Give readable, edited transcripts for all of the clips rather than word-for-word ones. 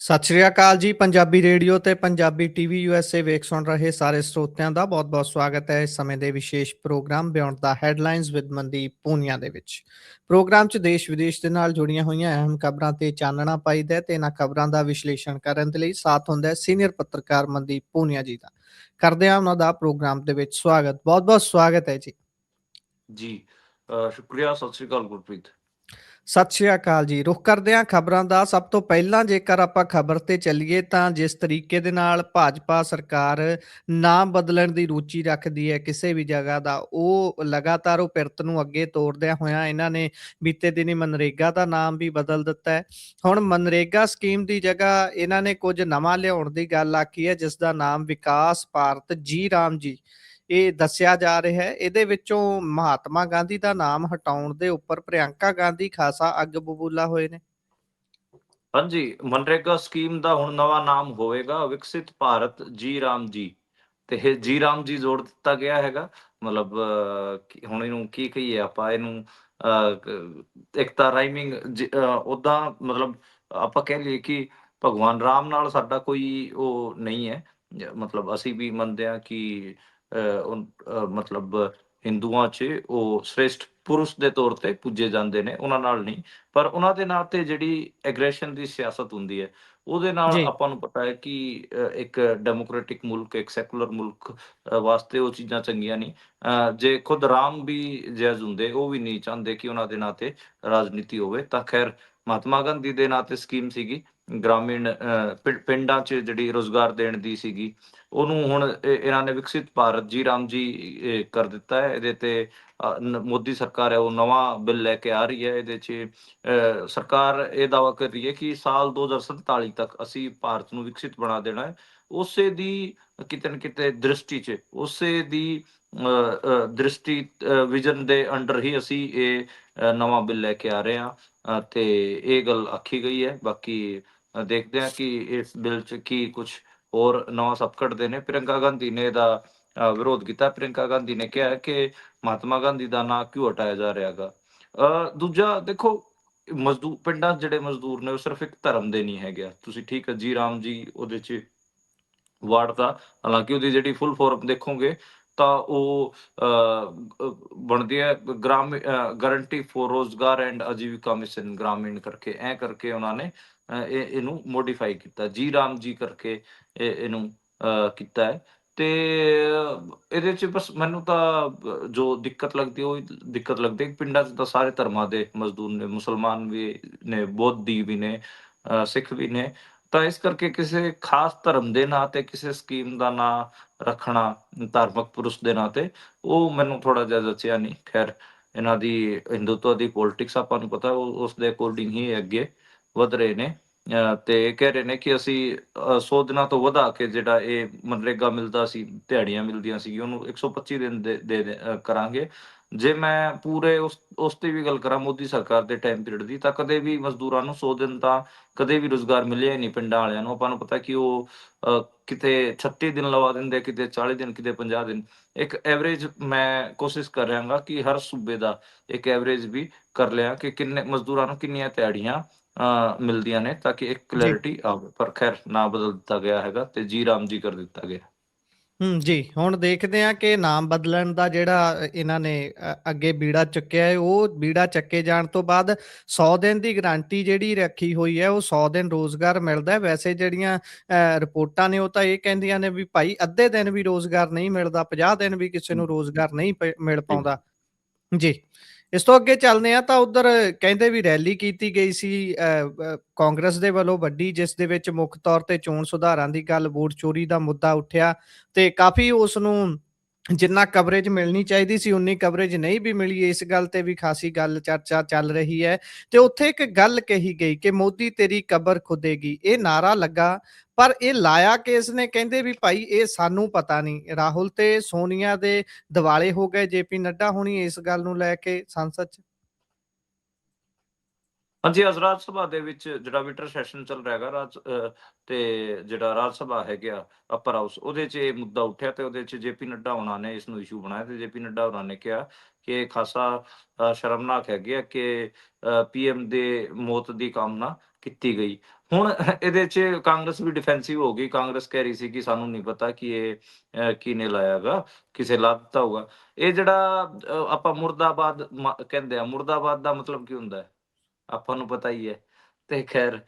ਸਤਿ ਸ਼੍ਰੀ ਅਕਾਲ ਜੀ। ਪੰਜਾਬੀ ਰੇਡੀਓ ਤੇ ਪੰਜਾਬੀ ਟੀਵੀ ਯੂਐਸਏ ਵੇਖ ਸੁਣ ਰਹੇ ਸਾਰੇ ਸਰੋਤਿਆਂ ਦਾ ਬਹੁਤ-ਬਹੁਤ ਸਵਾਗਤ ਹੈ ਇਸ ਸਮੇਂ ਦੇ ਵਿਸ਼ੇਸ਼ ਪ੍ਰੋਗਰਾਮ ਬਿਯੋਂਡ ਦਾ ਹੈਡਲਾਈਨਜ਼ ਵਿਦ ਮਨਦੀਪ ਪੂਨੀਆ ਦੇ ਵਿੱਚ। ਪ੍ਰੋਗਰਾਮ 'ਚ ਦੇਸ਼ ਵਿਦੇਸ਼ ਦੇ ਨਾਲ ਜੁੜੀਆਂ ਹੋਈਆਂ ਅਹਿਮ ਖਬਰਾਂ ਤੇ ਚਾਨਣਾ ਪਾਈਦਾ ਹੈ ਤੇ ਇਹਨਾਂ ਖਬਰਾਂ ਦਾ ਵਿਸ਼ਲੇਸ਼ਣ ਕਰਨ ਦੇ ਲਈ ਸਾਥ ਹੁੰਦਾ ਹੈ ਸੀਨੀਅਰ ਪੱਤਰਕਾਰ ਮਨਦੀਪ ਪੂਨੀਆ ਜੀ ਦਾ। ਕਰਦੇ ਹਾਂ ਉਹਨਾਂ ਦਾ ਪ੍ਰੋਗਰਾਮ ਦੇ ਵਿੱਚ ਸਵਾਗਤ। ਬਹੁਤ-ਬਹੁਤ ਸਵਾਗਤ ਹੈ ਜੀ। ਜੀ ਸ਼ੁਕਰੀਆ। ਸਤਿ ਸ੍ਰੀ ਅਕਾਲ ਗੁਰਪ੍ਰੀਤ। ਸਤਿ ਸ਼੍ਰੀ ਅਕਾਲ ਜੀ। ਰੁਖ ਕਰਦੇ ਹਾਂ ਖਬਰਾਂ ਦਾ। ਸਭ ਤੋਂ ਪਹਿਲਾਂ ਜੇਕਰ ਆਪਾਂ ਖਬਰ ਤੇ ਚੱਲੀਏ ਤਾਂ ਜਿਸ ਤਰੀਕੇ ਦੇ ਨਾਲ ਭਾਜਪਾ ਸਰਕਾਰ ਨਾਮ ਬਦਲਣ ਦੀ ਰੁਚੀ ਰੱਖਦੀ ਹੈ ਕਿਸੇ ਵੀ ਜਗ੍ਹਾ ਦਾ, ਉਹ ਲਗਾਤਾਰ ਉਹ ਪਿਰਤ ਨੂੰ ਅੱਗੇ ਤੋਰਦਿਆਂ ਹੋਇਆਂ ਇਹਨਾਂ ਨੇ ਬੀਤੇ ਦਿਨੀ ਮਨਰੇਗਾ ਦਾ ਨਾਮ ਵੀ ਬਦਲ ਦਿੱਤਾ ਹੈ। ਹੁਣ ਮਨਰੇਗਾ ਸਕੀਮ ਦੀ ਜਗ੍ਹਾ ਇਹਨਾਂ ਨੇ ਕੁਝ ਨਵਾਂ ਲਿਆਉਣ ਦੀ ਗੱਲ ਆਖੀ ਹੈ, ਜਿਸ ਦਾ ਨਾਮ ਵਿਕਾਸ ਭਾਰਤ ਜੀ ਰਾਮ ਜੀ ਇਹ ਦੱਸਿਆ ਜਾ ਰਿਹਾ ਹੈ। ਇਹਦੇ ਵਿੱਚੋਂ ਮਹਾਤਮਾ ਗਾਂਧੀ ਦਾ ਨਾਮ ਹਟਾਉਣ ਦੇ ਉੱਪਰ ਪ੍ਰਿਯੰਕਾ ਗਾਂਧੀ ਖਾਸਾ ਅੱਗ ਬਬੂਲਾ ਹੋਏ ਨੇ। ਹਾਂਜੀ, ਮਨਰੇਗਾ ਸਕੀਮ ਦਾ ਹੁਣ ਨਵਾਂ ਨਾਮ ਹੋਵੇਗਾ ਵਿਕਸਿਤ ਭਾਰਤ ਜੀ ਰਾਮ ਜੀ। ਤੇ ਇਹ ਜੀ ਰਾਮ ਜੀ ਜੋੜ ਦਿੱਤਾ ਗਿਆ ਹੈਗਾ। ਮਤਲਬ ਹੁਣ ਇਹਨੂੰ ਕੀ ਕਹੀਏ ਆਪਾਂ ਇਹਨੂੰ ਇੱਕ ਤਾਂ ਰਾਈਮਿੰਗ ਓਦਾਂ ਮਤਲਬ ਆਪਾਂ ਕਹਿ ਲਈਏ ਕਿ ਭਗਵਾਨ ਰਾਮ ਨਾਲ ਸਾਡਾ ਕੋਈ ਉਹ ਨਹੀਂ ਹੈ। ਮਤਲਬ ਅਸੀਂ ਵੀ ਮੰਨਦੇ ਹਾਂ ਕਿ ਮਤਲਬ ਹਿੰਦੂਆਂ 'ਚ ਉਹ ਸ੍ਰੇਸ਼ਟ ਪੁਰਸ਼ ਦੇ ਤੌਰ ਤੇ ਪੂਜੇ ਜਾਂਦੇ ਨੇ, ਉਹਨਾਂ ਨਾਲ ਨਹੀਂ। ਪਰ ਉਹਨਾਂ ਦੇ ਨਾਂ ਤੇ ਜਿਹੜੀ ਐਗਰੈਸ਼ਨ ਦੀ ਸਿਆਸਤ ਹੁੰਦੀ ਹੈ ਉਹਦੇ ਨਾਲ ਜੀ। ਆਪਾਂ ਨੂੰ ਪਤਾ ਹੈ ਕਿ ਇੱਕ ਡੈਮੋਕ੍ਰੈਟਿਕ ਮੁਲਕ, ਇੱਕ ਸੈਕੂਲਰ ਮੁਲਕ ਵਾਸਤੇ ਉਹ ਚੀਜ਼ਾਂ ਚੰਗੀਆਂ ਨਹੀਂ। ਜੇ ਖੁਦ ਰਾਮ ਵੀ ਜੈਜ਼ ਹੁੰਦੇ, ਉਹ ਵੀ ਨਹੀਂ ਚਾਹੁੰਦੇ ਕਿ ਉਹਨਾਂ ਦੇ ਨਾਂ ਤੇ ਰਾਜਨੀਤੀ ਹੋਵੇ। ਤਾਂ ਖੈਰ ਮਹਾਤਮਾ ਗਾਂਧੀ ਦੇ ਨਾਂ ਤੇ ਸਕੀਮ ਸੀਗੀ ਗ੍ਰਾਮੀਣ ਪਿੰਡਾਂ 'ਚ ਜਿਹੜੀ ਰੁਜ਼ਗਾਰ ਦੇਣ ਦੀ ਸੀਗੀ, ਉਹਨੂੰ ਹੁਣ ਇਹਨਾਂ ਨੇ ਵਿਕਸਿਤ ਭਾਰਤ ਜੀ ਰਾਮ ਜੀ ਕਰ ਦਿੱਤਾ ਹੈ। ਇਹਦੇ ਤੇ ਮੋਦੀ ਸਰਕਾਰ ਹੈ ਉਹ ਨਵਾਂ ਬਿੱਲ ਲੈ ਕੇ ਆ ਰਹੀ ਹੈ। ਇਹਦੇ 'ਚ ਸਰਕਾਰ ਇਹ ਦਾਅਵਾ ਕਰ ਰਹੀ ਹੈ ਕਿ ਸਾਲ 2047 ਤੱਕ ਅਸੀਂ ਭਾਰਤ ਨੂੰ ਵਿਕਸਿਤ ਬਣਾ ਦੇਣਾ ਹੈ। ਉਸੇ ਦੀ ਕਿਤੇ ਨਾ ਕਿਤੇ ਦ੍ਰਿਸ਼ਟੀ 'ਚ ਉਸੇ ਦੀ ਦ੍ਰਿਸ਼ਟੀ ਵਿਜ਼ਨ ਦੇ ਅੰਡਰ ਹੀ ਅਸੀਂ ਇਹ ਨਵਾਂ ਬਿੱਲ ਲੈ ਕੇ ਆ ਰਹੇ ਹਾਂ। ਤੇ ਇਹ ਗੱਲ ਆਖੀ ਗਈ ਹੈ। ਬਾਕੀ ਦੇਖਦੇ ਹਾਂ ਕਿ ਇਸ ਬਿੱਲ 'ਚ ਕੀ ਕੁਛ ਹੋਰ ਨਵਾਂ ਸੱਪ ਕੱਢਦੇ ਨੇ। ਪ੍ਰਿਯੰਕਾ ਗਾਂਧੀ ਨੇ ਇਹਦਾ ਵਿਰੋਧ ਕੀਤਾ। ਪ੍ਰਿਯੰਕਾ ਗਾਂਧੀ ਨੇ ਕਿਹਾ ਕਿ ਮਹਾਤਮਾ ਗਾਂਧੀ ਦਾ ਨਾਂ ਕਿਉਂ ਹਟਾਇਆ ਜਾ ਰਿਹਾ ਹੈਗਾ। ਦੂਜਾ ਦੇਖੋ, ਮਜ਼ਦੂਰ ਪਿੰਡਾਂ 'ਚ ਜਿਹੜੇ ਮਜ਼ਦੂਰ ਨੇ ਉਹ ਸਿਰਫ ਇੱਕ ਧਰਮ ਦੇ ਨਹੀਂ ਹੈਗੇ ਆ। ਤੁਸੀਂ ਠੀਕ ਹੈ ਜੀ ਰਾਮ ਜੀ ਉਹਦੇ 'ਚ ਵਾਰਤਾ, ਹਾਲਾਂਕਿ ਉਹਦੀ ਜਿਹੜੀ ਫੁੱਲ ਫੋਰਮ ਦੇਖੋਗੇ ਤਾਂ ਉਹ ਬਣਦੀ ਹੈ ਗਰੰਟੀ ਫੋਰ ਰੋਜ਼ਗਾਰ ਐਂਡ ਆਜੀਵਿਕਾ ਮਿਸ਼ਨ ਗ੍ਰਾਮੀਣ ਕਰਕੇ। ਐ ਕਰਕੇ ਉਹਨਾਂ ਨੇ ਇਹਨੂੰ ਮੋਡੀਫਾਈ ਕੀਤਾ, ਜੀ ਰਾਮ ਜੀ ਕਰਕੇ ਇਹਨੂੰ ਕੀਤਾ ਹੈ। ਤੇ ਇਹਦੇ 'ਚ ਬਸ ਮੈਨੂੰ ਤਾਂ ਜੋ ਦਿੱਕਤ ਲੱਗਦੀ ਉਹ ਦਿੱਕਤ ਲੱਗਦੀ ਹੈ। ਪਿੰਡਾਂ 'ਚ ਤਾਂ ਸਾਰੇ ਧਰਮਾਂ ਦੇ ਮਜ਼ਦੂਰ ਨੇ, ਮੁਸਲਮਾਨ ਵੀ ਨੇ, ਬੋਧੀ ਵੀ ਨੇ, ਸਿੱਖ ਵੀ ਨੇ। ਤਾਂ ਇਸ ਕਰਕੇ ਕਿਸੇ ਖਾਸ ਧਰਮ ਦੇ ਨਾਂ ਤੇ ਕਿਸੇ ਸਕੀਮ ਦਾ ਨਾਂ ਰੱਖਣਾ ਧਾਰਮਿਕ ਪੁਰਸ਼ ਦੇ ਨਾਂ ਤੇ, ਉਹ ਮੈਨੂੰ ਥੋੜਾ ਜਿਹਾ ਜਚਿਆ ਨਹੀਂ। ਖੈਰ ਇਹਨਾਂ ਦੀ ਹਿੰਦੂਤਵ ਦੀ ਪੋਲਿਟਿਕਸ ਆਪਾਂ ਨੂੰ ਪਤਾ, ਉਹ ਉਸ ਦੇ ਅਕੋਰਡਿੰਗ ਹੀ ਅੱਗੇ ਵਧ ਰਹੇ ਨੇ। ਤੇ ਕਹਿ ਰਹੇ ਨੇ ਕਿ ਅਸੀਂ 100 ਦਿਨਾਂ ਤੋਂ ਵਧਾ ਕੇ ਜਿਹੜਾ ਇਹ ਮਨਰੇਗਾ ਮਿਲਦਾ ਸੀ, ਦਿਹਾੜੀਆਂ ਮਿਲਦੀਆਂ ਸੀ, ਉਹਨੂੰ 125 ਦਿਨ ਕਰਾਂਗੇ। ਜੇ ਮੈਂ ਪੂਰੇ ਉਸ ਤੇ ਵੀ ਗੱਲ ਕਰਾਂ ਮੋਦੀ ਸਰਕਾਰ ਦੇ ਟਾਈਮ ਪੀਰੀਅਡ ਦੀ, ਤਾਂ ਕਦੇ ਵੀ ਮਜ਼ਦੂਰਾਂ ਨੂੰ 100 ਦਿਨ ਤਾਂ ਕਦੇ ਵੀ ਰੁਜ਼ਗਾਰ ਮਿਲਿਆ ਹੀ ਨਹੀਂ ਪਿੰਡਾਂ ਵਾਲਿਆਂ ਨੂੰ। ਆਪਾਂ ਨੂੰ ਪਤਾ ਕਿ ਉਹ ਕਿਤੇ 36 ਦਿਨ ਲਵਾ ਦਿੰਦੇ, ਕਿਤੇ 40 ਦਿਨ, ਕਿਤੇ 50 ਦਿਨ। ਇੱਕ ਐਵਰੇਜ ਮੈਂ ਕੋਸ਼ਿਸ਼ ਕਰ ਰਿਹਾਗਾ ਕਿ ਹਰ ਸੂਬੇ ਦਾ ਇੱਕ ਐਵਰੇਜ ਵੀ ਕਰ ਲਿਆ ਕਿ ਕਿੰਨੇ ਮਜ਼ਦੂਰਾਂ ਨੂੰ ਕਿੰਨੀਆਂ ਦਿਹਾੜੀਆਂ ਮਿਲਦੀਆਂ ਨੇ, ਤਾਂ ਕਿ ਇੱਕ ਜੀ। ਕਲੈਰਿਟੀ ਆਵੇ। ਪਰ ਖੈਰ ਨਾ ਬਦਲ ਦਿੱਤਾ ਗਿਆ ਹੈਗਾ ਤੇ ਜੀ ਰਾਮ ਜੀ ਕਰ ਦਿੱਤਾ ਗਿਆ। ਜੀ। ਹੁਣ ਦੇਖਦੇ ਹਾਂ ਕਿ ਨਾਮ ਬਦਲਣ ਦਾ ਜਿਹੜਾ ਇਹਨਾਂ ਨੇ ਅੱਗੇ ਬੀੜਾ ਚੁੱਕਿਆ ਹੈ, ਉਹ ਬੀੜਾ ਚੱਕੇ ਜਾਣ ਤੋਂ ਬਾਅਦ 100 ਦਿਨ ਦੀ ਗਰੰਟੀ ਜਿਹੜੀ ਰੱਖੀ ਹੋਈ ਹੈ, ਉਹ 100 ਦਿਨ ਰੋਜ਼ਗਾਰ ਮਿਲਦਾ ਹੈ। ਵੈਸੇ ਜਿਹੜੀਆਂ ਰਿਪੋਰਟਾਂ ਨੇ ਉਹ ਤਾਂ ਇਹ ਕਹਿੰਦੀਆਂ ਨੇ ਵੀ ਭਾਈ ਅੱਧੇ ਦਿਨ ਵੀ ਰੋਜ਼ਗਾਰ ਨਹੀਂ ਮਿਲਦਾ, 50 ਦਿਨ ਵੀ ਕਿਸੇ ਨੂੰ ਰੋਜ਼ਗਾਰ ਨਹੀਂ ਮਿਲ ਜੀ। ਪਾਉਂਦਾ। ਜੀ। ਇਸ ਤੋਂ ਅੱਗੇ ਚੱਲਦੇ ਹਾਂ ਤਾਂ ਉੱਧਰ ਕਹਿੰਦੇ ਵੀ ਰੈਲੀ ਕੀਤੀ ਗਈ ਸੀ ਕਾਂਗਰਸ ਦੇ ਵੱਲੋਂ ਵੱਡੀ, ਜਿਸ ਦੇ ਵਿੱਚ ਮੁੱਖ ਤੌਰ ਤੇ ਚੋਣ ਸੁਧਾਰਾਂ ਦੀ ਗੱਲ, ਵੋਟ ਚੋਰੀ ਦਾ ਮੁੱਦਾ ਉੱਠਿਆ ਤੇ ਕਾਫੀ ਉਸ ਨੂੰ ਜਿੰਨਾ ਕਵਰੇਜ ਮਿਲਣੀ ਚਾਹੀਦੀ ਸੀ ਉਨੀ ਕਵਰੇਜ ਨਹੀਂ ਵੀ ਮਿਲੀ। ਇਸ ਗੱਲ ਤੇ ਵੀ ਖਾਸੀ ਗੱਲ ਚਰਚਾ ਚੱਲ ਰਹੀ ਹੈ ਤੇ ਉੱਥੇ ਇੱਕ ਗੱਲ ਕਹੀ ਗਈ ਕਿ ਮੋਦੀ ਤੇਰੀ ਕਬਰ ਖੁਦੇਗੀ, ਇਹ ਨਾਰਾ ਲੱਗਾ। ਪਰ ਇਹ ਲਾਇਆ ਕਿਸ ਨੇ? ਕਹਿੰਦੇ ਵੀ ਭਾਈ ਇਹ ਸਾਨੂੰ ਪਤਾ ਨਹੀਂ। ਰਾਹੁਲ ਤੇ ਸੋਨੀਆ ਦੇ ਦਿਵਾਲੇ ਹੋ ਗਏ ਜੇਪੀ ਨੱਡਾ ਹੁਣੀ ਇਸ ਗੱਲ ਨੂੰ ਲੈ ਕੇ ਸੰਸਦ 'ਚ। ਹਾਂਜੀ, ਅੱਜ ਰਾਜ ਸਭਾ ਦੇ ਵਿੱਚ ਜਿਹੜਾ ਵਿੰਟਰ ਸੈਸ਼ਨ ਚੱਲ ਰਿਹਾ ਹੈਗਾ ਤੇ ਜਿਹੜਾ ਰਾਜ ਸਭਾ ਹੈਗੇ ਆ ਅਪਰ ਹਾਊਸ, ਉਹਦੇ 'ਚ ਇਹ ਮੁੱਦਾ ਉੱਠਿਆ ਤੇ ਉਹਦੇ 'ਚ ਜੇਪੀ ਨੱਡਾ ਹੋਣਾ ਨੇ ਇਸ ਨੂੰ ਇਸ਼ੂ ਬਣਾਇਆ। ਤੇ ਜੇਪੀ ਨੱਡਾ ਹੋਣਾ ਨੇ ਕਿਹਾ ਕਿ ਇਹ ਖਾਸਾ ਸ਼ਰਮਨਾਕ ਹੈਗੇ ਆ ਕਿ ਪੀਐਮ ਦੇ ਮੌਤ ਦੀ ਕਾਮਨਾ ਕੀਤੀ ਗਈ। ਹੁਣ ਇਹਦੇ 'ਚ ਕਾਂਗਰਸ ਵੀ ਡਿਫੈਂਸਿਵ ਹੋ ਗਈ। ਕਾਂਗਰਸ ਕਹਿ ਰਹੀ ਸੀ ਕਿ ਸਾਨੂੰ ਨਹੀਂ ਪਤਾ ਕਿ ਇਹ ਕਿਹਨੇ ਲਾਇਆ ਗਾ, ਕਿਸੇ ਲਾ ਦਿੱਤਾ ਹੋਊਗਾ। ਇਹ ਜਿਹੜਾ ਆਪਾਂ ਮੁਰਦਾਬਾਦ ਕਹਿੰਦੇ ਆ, ਮੁਰਦਾਬਾਦ ਦਾ ਮਤਲਬ ਕੀ ਹੁੰਦਾ ਹੈ? ਆਪਾਂ ਨੂੰ ਪਤਾ ਹੀ ਹੈ। ਤੇ ਖੈਰ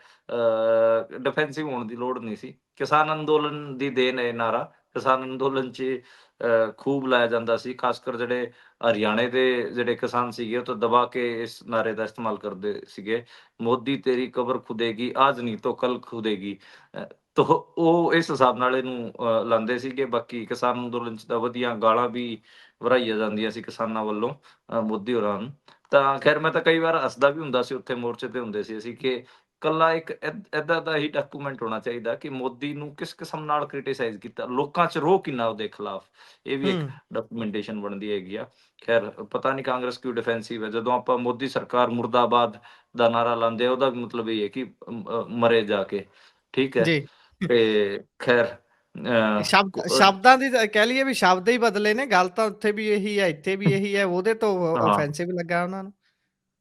ਡਿਫੈਂਸਿਵ ਹੋਣ ਦੀ ਲੋੜ ਨਹੀਂ ਸੀ। ਕਿਸਾਨ ਅੰਦੋਲਨ ਦੀ ਦੇਣ ਹੈ ਇਹ ਨਾਅਰਾ। ਕਿਸਾਨ ਅੰਦੋਲਨ 'ਚ ਖੂਬ ਲਾਇਆ ਜਾਂਦਾ ਸੀ, ਖਾਸਕਰ ਜਿਹੜੇ ਹਰਿਆਣੇ ਦੇ ਜਿਹੜੇ ਕਿਸਾਨ ਸੀਗੇ, ਉਹ ਤਾਂ ਦਬਾ ਕੇ ਇਸ ਨਾਅਰੇ ਦਾ ਇਸਤੇਮਾਲ ਕਰਦੇ ਸੀਗੇ। ਮੋਦੀ ਤੇਰੀ ਕਬਰ ਖੁਦੇਗੀ, ਆਜ ਨਹੀਂ ਤੋ ਕੱਲ ਖੁਦੇਗੀ। ਤੋ ਉਹ ਇਸ ਹਿਸਾਬ ਨਾਲ ਇਹਨੂੰ ਲਾਉਂਦੇ ਸੀਗੇ। ਬਾਕੀ ਕਿਸਾਨ ਅੰਦੋਲਨ 'ਚ ਤਾਂ ਵਧੀਆ ਗਾਲਾਂ ਵੀ ਵਰਾਈਆਂ ਜਾਂਦੀਆਂ ਸੀ ਕਿਸਾਨਾਂ ਵੱਲੋਂ ਮੋਦੀ ਹੋਰਾਂ ਨੂੰ। ਤਾਂ ਖੈਰ ਮੈਂ ਤਾਂ ਕਈ ਵਾਰ ਹੱਸਦਾ ਵੀ ਹੁੰਦਾ ਸੀ, ਉੱਥੇ ਮੋਰਚੇ ਤੇ ਹੁੰਦੇ ਸੀ ਅਸੀਂ, ਕਿ ਕੱਲਾ ਇੱਕ ਏਦਾਂ ਦਾ ਹੀ ਡਾਕੂਮੈਂਟ ਹੋਣਾ ਚਾਹੀਦਾ ਕਿ ਮੋਦੀ ਨੂੰ ਕਿਸ ਕਿਸਮ ਨਾਲ ਕ੍ਰਿਟੀਸਾਈਜ਼ ਕੀਤਾ, ਲੋਕਾਂ 'ਚ ਰੋਹ ਕਿੰਨਾ ਉਹਦੇ ਖਿਲਾਫ। ਇਹ ਵੀ ਇੱਕ ਹੂੰ। ਡਾਕੂਮੈਂਟੇਸ਼ਨ ਬਣਦੀ ਹੈਗੀ ਆ। ਖੈਰ ਪਤਾ ਨਹੀਂ ਕਾਂਗਰਸ ਕਿਉਂ ਡਿਫੈਂਸਿਵ ਹੈ। ਜਦੋਂ ਆਪਾਂ ਮੋਦੀ ਸਰਕਾਰ ਮੁਰਦਾਬਾਦ ਦਾ ਨਾਅਰਾ ਲਾਉਂਦੇ ਆ, ਉਹਦਾ ਵੀ ਮਤਲਬ ਇਹ ਹੈ ਕਿ ਮਰੇ ਜਾ ਕੇ, ਠੀਕ ਹੈ। ਜੀ। ਤੇ ਖੈਰ ਸ਼ਬਦਾਂ ਦੀ ਤਾਂ ਕਹਿ ਲਈਏ ਵੀ ਸ਼ਬਦ ਹੀ ਬਦਲੇ ਨੇ, ਗੱਲ ਤਾਂ ਉੱਥੇ ਵੀ ਇਹੀ ਹੈ, ਇੱਥੇ ਵੀ ਇਹੀ ਹੈ, ਉਹਦੇ ਤੋਂ ਹਾਂ। ਆਫੈਂਸਿਵ ਲੱਗਾ ਉਹਨਾਂ ਨੂੰ।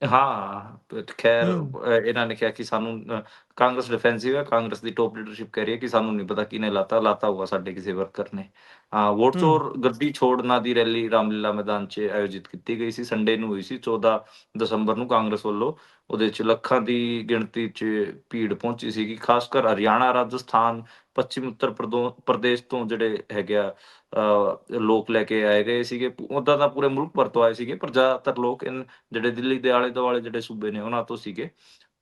ਹਾਂ, ਖੈਰ ਹੂੰ, ਇਹਨਾਂ ਨੇ ਕਿਹਾ ਕਿ ਸਾਨੂੰ ਕਾਂਗਰਸ ਡਿਫੈਂਸਿਵ ਹੈ, ਕਾਂਗਰਸ ਦੀ ਟੌਪ ਲੀਡਰਸ਼ਿਪ ਕਹਿ ਰਹੀ ਹੈ ਕਿ ਸਾਨੂੰ ਨਹੀਂ ਪਤਾ ਕਿਹਨੇ ਲਾਤਾ ਹੋਊਗਾ ਸਾਡੇ ਕਿਸੇ ਵਰਕਰ ਨੇ। ਵੋਟ ਹੂੰ, ਚੋਰ ਗੱਦੀ ਛੋੜਨਾ ਦੀ ਰੈਲੀ ਰਾਮਲੀਲਾ ਮੈਦਾਨ 'ਚ ਆਯੋਜਿਤ ਕੀਤੀ ਗਈ ਸੀ, ਸੰਡੇ ਨੂੰ ਹੋਈ ਸੀ 14 ਦਸੰਬਰ ਨੂੰ ਕਾਂਗਰਸ ਵੱਲੋਂ। ਉਹਦੇ 'ਚ ਲੱਖਾਂ ਦੀ ਗਿਣਤੀ 'ਚ ਭੀੜ ਪਹੁੰਚੀ ਸੀਗੀ, ਖਾਸਕਰ ਹਰਿਆਣਾ, ਰਾਜਸਥਾਨ, ਪੱਛਮੀ ਉੱਤਰ ਪ੍ਰਦੇਸ਼ ਤੋਂ ਜਿਹੜੇ ਹੈਗੇ ਆ ਲੋਕ ਲੈ ਕੇ ਆਏ ਗਏ ਸੀਗੇ। ਓਦਾਂ ਤਾਂ ਪੂਰੇ ਮੁਲਕ ਭਰ ਤੋਂ ਆਏ ਸੀਗੇ, ਪਰ ਜ਼ਿਆਦਾਤਰ ਲੋਕ ਜਿਹੜੇ ਦਿੱਲੀ ਦੇ ਆਲੇ-ਦੁਆਲੇ ਜਿਹੜੇ ਸੂਬੇ ਨੇ ਉਹਨਾਂ ਤੋਂ ਸੀਗੇ।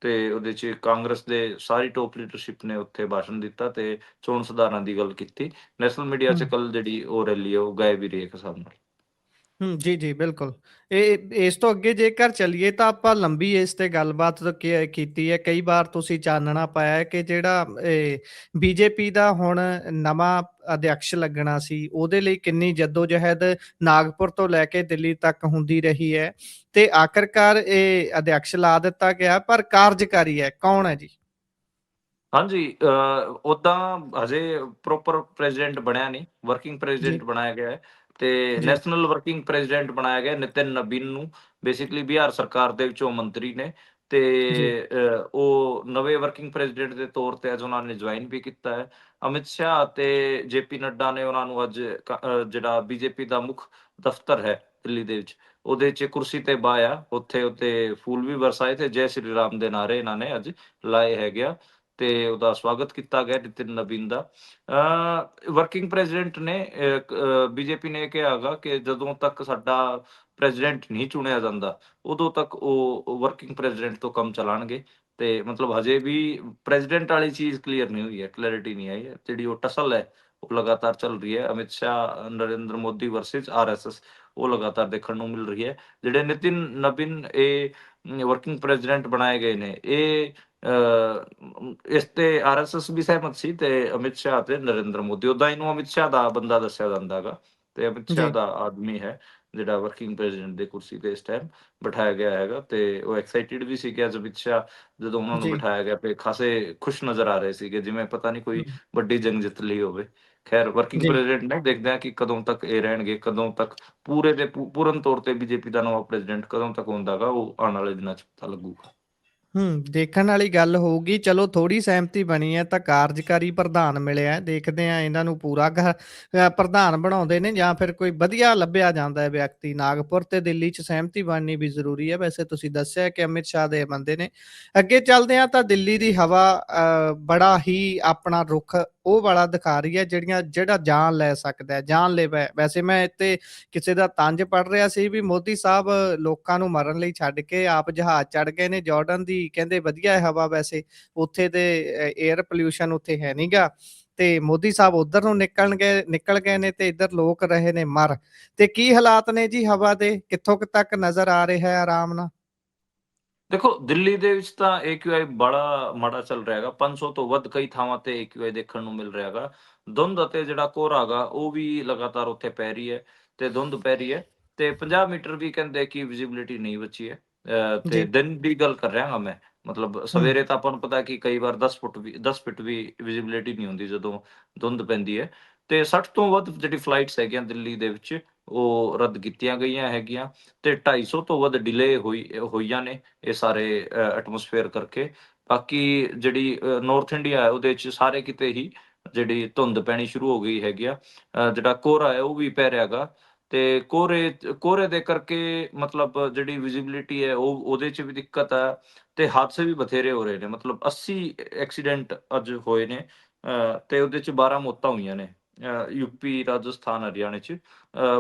ਤੇ ਉਹਦੇ 'ਚ ਕਾਂਗਰਸ ਦੇ ਸਾਰੀ ਟੌਪ ਲੀਡਰਸ਼ਿਪ ਨੇ ਉੱਥੇ ਭਾਸ਼ਣ ਦਿੱਤਾ ਤੇ ਚੋਣ ਸੁਧਾਰਾਂ ਦੀ ਗੱਲ ਕੀਤੀ। ਨੈਸ਼ਨਲ ਮੀਡੀਆ 'ਚ ਹੂੰ। ਕੱਲ੍ਹ ਜਿਹੜੀ ਉਹ ਰੈਲੀ ਹੈ ਉਹ ਗਾਇਬ ਹੀ ਰਹੀ ਇੱਕ ਹਿਸਾਬ ਨਾਲ। ਜੀ, ਜੀ, ਬਿਲਕੁਲ। ਇਸ ਤੋਂ ਅੱਗੇ ਜੇਕਰ ਚੱਲੀਏ ਤਾਂ ਆਪਾਂ ਲੰਬੀ ਇਸ ਤੇ ਗੱਲਬਾਤ ਕੀਤੀ ਹੈ। ਕਈ ਵਾਰ ਤੁਸੀਂ ਚਾਨਣਾ ਪਾਇਆ ਹੈ ਕਿ ਜਿਹੜਾ ਬੀਜੇਪੀ ਦਾ ਹੁਣ ਨਵਾਂ ਅਧਿਅਕਸ਼ ਲੱਗਣਾ ਸੀ, ਉਹਦੇ ਲਈ ਕਿੰਨੀ ਜੱਦੋ-ਜਹਿਦ ਨਾਗਪੁਰ ਤੋਂ ਲੈ ਕੇ ਦਿੱਲੀ ਤੱਕ ਹੁੰਦੀ ਰਹੀ ਹੈ ਤੇ ਆਖਿਰਕਾਰ ਇਹ ਅਧਿਅਕਸ਼ ਲਾ ਦਿੱਤਾ ਗਿਆ, ਪਰ ਕਾਰਜਕਾਰੀ ਹੈ, ਕੌਣ ਹੈ ਜੀ? ਹਾਂਜੀ, ਓਦਾਂ ਹਜੇ ਪ੍ਰੋਪਰ ਪ੍ਰੈਜ਼ੀਡੈਂਟ ਬਣਿਆ ਨਹੀਂ, ਵਰਕਿੰਗ ਜੀ, ਪ੍ਰੈਜ਼ੀਡੈਂਟ ਬਣਾਇਆ ਗਿਆ ਹੈ ਤੇ ਜੀ, ਨੈਸ਼ਨਲ ਵਰਕਿੰਗ ਪ੍ਰੈਜ਼ੀਡੈਂਟ ਬਣਾਇਆ ਗਿਆ ਨਿਤਿਨ ਨਬੀਨ ਨੂੰ। ਬੇਸਿਕਲੀ ਬਿਹਾਰ ਸਰਕਾਰ ਦੇ ਵਿੱਚੋਂ ਮੰਤਰੀ ਨੇ ਤੇ ਜੀ, ਉਹ ਨਵੇਂ ਵਰਕਿੰਗ ਪ੍ਰੈਜ਼ੀਡੈਂਟ ਦੇ ਤੌਰ ਤੇ ਅੱਜ ਉਹਨਾਂ ਨੇ ਜੁਆਇਨ ਵੀ ਕੀਤਾ ਹੈ। ਅਮਿਤ ਸ਼ਾਹ ਅਤੇ ਜੇਪੀ ਨੱਡਾ ਨੇ ਉਹਨਾਂ ਨੂੰ ਅੱਜ ਜਿਹੜਾ ਬੀਜੇਪੀ ਦਾ ਮੁੱਖ ਦਫ਼ਤਰ ਹੈ ਦਿੱਲੀ ਦੇ ਵਿੱਚ, ਉਹਦੇ 'ਚ ਕੁਰਸੀ ਤੇ ਬਾਇਆ, ਉੱਥੇ ਫੂਲ ਵੀ ਬਰਸਾਏ ਤੇ ਜੈ ਸ਼੍ਰੀ ਰਾਮ ਦੇ ਨਾਅਰੇ ਇਹਨਾਂ ਨੇ ਅੱਜ ਲਾਏ ਹੈਗੇ ਆ। ਤੇ ਉਹਦਾ ਸਵਾਗਤ ਕੀਤਾ ਗਿਆ ਨਿਤਿਨ ਨਬੀਨ ਦਾ। ਵਰਕਿੰਗ ਪ੍ਰੈਜ਼ੀਡੈਂਟ ਨੇ ਬੀਜੇਪੀ ਨੇ ਇਹ ਕਿਹਾ ਹੈਗਾ ਕਿ ਜਦੋਂ ਤੱਕ ਸਾਡਾ ਪ੍ਰੈਜ਼ੀਡੈਂਟ ਨਹੀਂ ਚੁਣਿਆ ਜਾਂਦਾ, ਉਦੋਂ ਤੱਕ ਉਹ ਵਰਕਿੰਗ ਪ੍ਰੈਜ਼ੀਡੈਂਟ ਤੋਂ ਕੰਮ ਚਲਾਉਣਗੇ। ਤੇ ਮਤਲਬ ਹਜੇ ਵੀ ਪ੍ਰੈਜ਼ੀਡੈਂਟ ਵਾਲੀ ਚੀਜ਼ ਕਲੀਅਰ ਨਹੀਂ ਹੋਈ ਹੈ, ਕਲੈਰਿਟੀ ਨਹੀਂ ਆਈ ਹੈ। ਜਿਹੜੀ ਉਹ ਟਸਲ ਹੈ ਉਹ ਲਗਾਤਾਰ ਚੱਲ ਰਹੀ ਹੈ, ਅਮਿਤ ਸ਼ਾਹ, ਨਰਿੰਦਰ ਮੋਦੀ ਵਰਸਿਸ ਆਰਐਸਐਸ, ਉਹ ਲਗਾਤਾਰ ਦੇਖਣ ਨੂੰ ਮਿਲ ਰਹੀ ਹੈ। ਜਿਹੜੇ ਨਿਤਿਨ ਨਬੀਨ ਇਹ ਵਰਕਿੰਗ ਪ੍ਰੈਜ਼ੀਡੈਂਟ ਬਣਾਏ ਗਏ ਨੇ, ਇਹ ਇਸ ਤੇ ਆਰਐਸਐਸ ਵੀ ਸਹਿਮਤ ਸੀ ਤੇ ਅਮਿਤ ਸ਼ਾਹ ਤੇ ਨਰਿੰਦਰ ਮੋਦੀ। ਓਦਾਂ ਇਹਨੂੰ ਅਮਿਤ ਸ਼ਾਹ ਦਾ ਬੰਦਾ ਦੱਸਿਆ ਜਾਂਦਾ ਹੈਗਾ ਤੇ ਅਮਿਤ ਸ਼ਾਹ ਜੀ, ਦਾ ਆਦਮੀ ਹੈ ਜਿਹੜਾ ਵਰਕਿੰਗ ਪ੍ਰੈਜ਼ੀਡੈਂਟ ਦੀ ਕੁਰਸੀ ਤੇ ਇਸ ਟਾਈਮ ਬਿਠਾਇਆ ਗਿਆ ਹੈਗਾ। ਤੇ ਉਹ ਐਕਸਾਈਟਿਡ ਵੀ ਸੀ ਕਿ ਅੱਜ ਅਮਿਤ ਸ਼ਾਹ ਜਦੋਂ ਉਹਨਾਂ ਨੂੰ ਜੀ। ਬਿਠਾਇਆ ਗਿਆ ਤੇ ਖਾਸੇ ਖੁਸ਼ ਨਜ਼ਰ ਆ ਰਹੇ ਸੀਗੇ, ਜਿਵੇਂ ਪਤਾ ਨਹੀਂ ਕੋਈ ਹੂੰ, ਵੱਡੀ ਜੰਗ ਜਿੱਤ ਲਈ ਹੋਵੇ। ਖੈਰ ਵਰਕਿੰਗ ਜੀ। ਪ੍ਰੈਜ਼ੀਡੈਂਟ ਨੇ, ਦੇਖਦੇ ਹਾਂ ਕਿ ਕਦੋਂ ਤੱਕ ਇਹ ਰਹਿਣਗੇ, ਕਦੋਂ ਤੱਕ ਪੂਰੇ ਤੇ ਪੂਰਨ ਤੌਰ ਤੇ ਬੀਜੇਪੀ ਦਾ ਨਵਾਂ ਪ੍ਰੈਜ਼ੀਡੈਂਟ ਕਦੋਂ ਤੱਕ ਹੁੰਦਾ ਗਾ, ਉਹ ਆਉਣ ਵਾਲੇ ਦਿਨਾਂ 'ਚ ਪਤਾ ਲੱਗੂਗਾ। ਦੇਖਣ ਵਾਲੀ ਗੱਲ ਹੋਊਗੀ। ਚਲੋ ਥੋੜ੍ਹੀ ਸਹਿਮਤੀ ਬਣੀ ਹੈ ਤਾਂ ਕਾਰਜਕਾਰੀ ਪ੍ਰਧਾਨ ਮਿਲਿਆ ਹੈ। ਦੇਖਦੇ ਹਾਂ ਇਹਨਾਂ ਨੂੰ ਪੂਰਾ ਪ੍ਰਧਾਨ ਬਣਾਉਂਦੇ ਨੇ ਜਾਂ ਫਿਰ ਕੋਈ ਵਧੀਆ ਲੱਭਿਆ ਜਾਂਦਾ ਹੈ ਵਿਅਕਤੀ। ਨਾਗਪੁਰ ਤੇ ਦਿੱਲੀ 'ਚ ਸਹਿਮਤੀ ਬਣਨੀ ਵੀ ਜ਼ਰੂਰੀ ਹੈ। ਵੈਸੇ ਤੁਸੀਂ ਦੱਸਿਆ ਕਿ ਅਮਿਤ ਸ਼ਾਹ ਦੇ ਬੰਦੇ ਨੇ। ਅੱਗੇ ਚੱਲਦੇ ਹਾਂ ਤਾਂ ਦਿੱਲੀ ਦੀ ਹਵਾ ਬੜਾ ਹੀ ਆਪਣਾ ਰੁੱਖ ਉਹ ਵਾਲਾ ਦਿਖਾ ਰਹੀ ਹੈ ਜਿਹੜਾ ਜਾਨ ਲੈ ਸਕਦਾ ਹੈ, ਜਾਨਲੇਵਾ ਹੈ। ਵੈਸੇ ਮੈਂ ਇੱਥੇ ਕਿਸੇ ਦਾ ਤੰਜ ਪੜ੍ਹ ਰਿਹਾ ਸੀ ਵੀ ਮੋਦੀ ਸਾਹਿਬ ਲੋਕਾਂ ਨੂੰ ਮਰਨ ਲਈ ਛੱਡ ਕੇ ਆਪ ਜਹਾਜ਼ ਚੜ੍ਹ ਗਏ ਨੇ ਜਾਰਡਨ ਦੀ। ਕਹਿੰਦੇ ਵਧੀਆ ਹੈ ਹਵਾ, ਵੈਸੇ ਉੱਥੇ ਦੇ ਏਅਰ ਪੋਲਿਊਸ਼ਨ ਉੱਥੇ ਹੈ ਨੀ ਗਾ ਤੇ ਮੋਦੀ ਸਾਹਿਬ ਉਧਰ ਨੂੰ ਨਿਕਲ ਗਏ ਨੇ ਤੇ ਇੱਧਰ ਲੋਕ ਰਹੇ ਨੇ ਮਰ। ਤੇ ਕੀ ਹਾਲਾਤ ਨੇ ਜੀ ਹਵਾ ਦੇ, ਕਿੱਥੋਂ ਕੁ ਤੱਕ ਨਜ਼ਰ ਆ ਰਿਹਾ ਹੈ ਆਰਾਮ ਨਾਲ? ਦੇਖੋ, ਦਿੱਲੀ ਦੇ ਵਿੱਚ ਤਾਂ ਏਕਿਊਆਈ ਬੜਾ ਮਾੜਾ ਚੱਲ ਰਿਹਾ ਹੈਗਾ। 500 ਤੋਂ ਵੱਧ ਕਈ ਥਾਵਾਂ ਤੇ ਏਕਿਊਆਈ ਦੇਖਣ ਨੂੰ ਮਿਲ ਰਿਹਾ ਹੈਗਾ। ਧੁੰਦ ਅਤੇ ਜਿਹੜਾ ਕੋਹਰਾ ਹੈਗਾ ਉਹ ਵੀ ਲਗਾਤਾਰ ਉੱਥੇ ਪੈ ਰਹੀ ਹੈ ਤੇ ਧੁੰਦ ਪੈ ਰਹੀ ਹੈ ਤੇ 50 ਮੀਟਰ ਵੀ ਕਹਿੰਦੇ ਕਿ ਵਿਜ਼ਿਬਿਲਿਟੀ ਨਹੀਂ ਬਚੀ ਹੈ। ਤੇ ਜੀ। ਦਿਨ ਦੀ ਗੱਲ ਕਰ ਰਿਹਾ ਹਾਂ ਮੈਂ। ਮਤਲਬ ਹੂੰ, ਸਵੇਰੇ ਤਾਂ ਆਪਾਂ ਨੂੰ ਪਤਾ ਕਿ ਕਈ ਵਾਰ 10 ਫੁੱਟ ਵੀ ਵਿਜ਼ਿਬਿਲਿਟੀ ਨਹੀਂ ਹੁੰਦੀ ਜਦੋਂ ਧੁੰਦ ਪੈਂਦੀ ਹੈ। ਤੇ 60 ਤੋਂ ਵੱਧ ਜਿਹੜੀ ਫਲਾਈਟਸ ਹੈਗੀਆਂ ਦਿੱਲੀ ਦੇ ਵਿੱਚ ਉਹ ਰੱਦ ਕੀਤੀਆਂ ਗਈਆਂ ਹੈਗੀਆਂ ਤੇ 250 ਤੋਂ ਵੱਧ ਡਿਲੇ ਹੋਈਆਂ ਨੇ ਇਹ ਸਾਰੇ ਐਟਮੋਸਫੇਅਰ ਕਰਕੇ। ਬਾਕੀ ਜਿਹੜੀ ਨਾਰਥ ਇੰਡੀਆ ਹੈ ਉਹਦੇ 'ਚ ਸਾਰੇ ਕਿਤੇ ਹੀ ਜਿਹੜੀ ਧੁੰਦ ਪੈਣੀ ਸ਼ੁਰੂ ਹੋ ਗਈ ਹੈਗੀ ਆ। ਜਿਹੜਾ ਕੋਹਰਾ ਹੈ ਉਹ ਵੀ ਪੈ ਰਿਹਾ ਗਾ ਤੇ ਕੋਹਰੇ ਦੇ ਕਰਕੇ ਮਤਲਬ ਜਿਹੜੀ ਵਿਜ਼ੀਬਿਲਿਟੀ ਹੈ ਉਹਦੇ 'ਚ ਵੀ ਦਿੱਕਤ ਆ ਤੇ ਹਾਦਸੇ ਵੀ ਬਥੇਰੇ ਹੋ ਰਹੇ ਨੇ। ਮਤਲਬ 80 ਐਕਸੀਡੈਂਟ ਅੱਜ ਹੋਏ ਨੇ ਤੇ ਉਹਦੇ 'ਚ 12 ਮੌਤਾਂ ਹੋਈਆਂ ਨੇ। ਯੂਪੀ, ਰਾਜਸਥਾਨ, ਹਰਿਆਣੇ 'ਚ।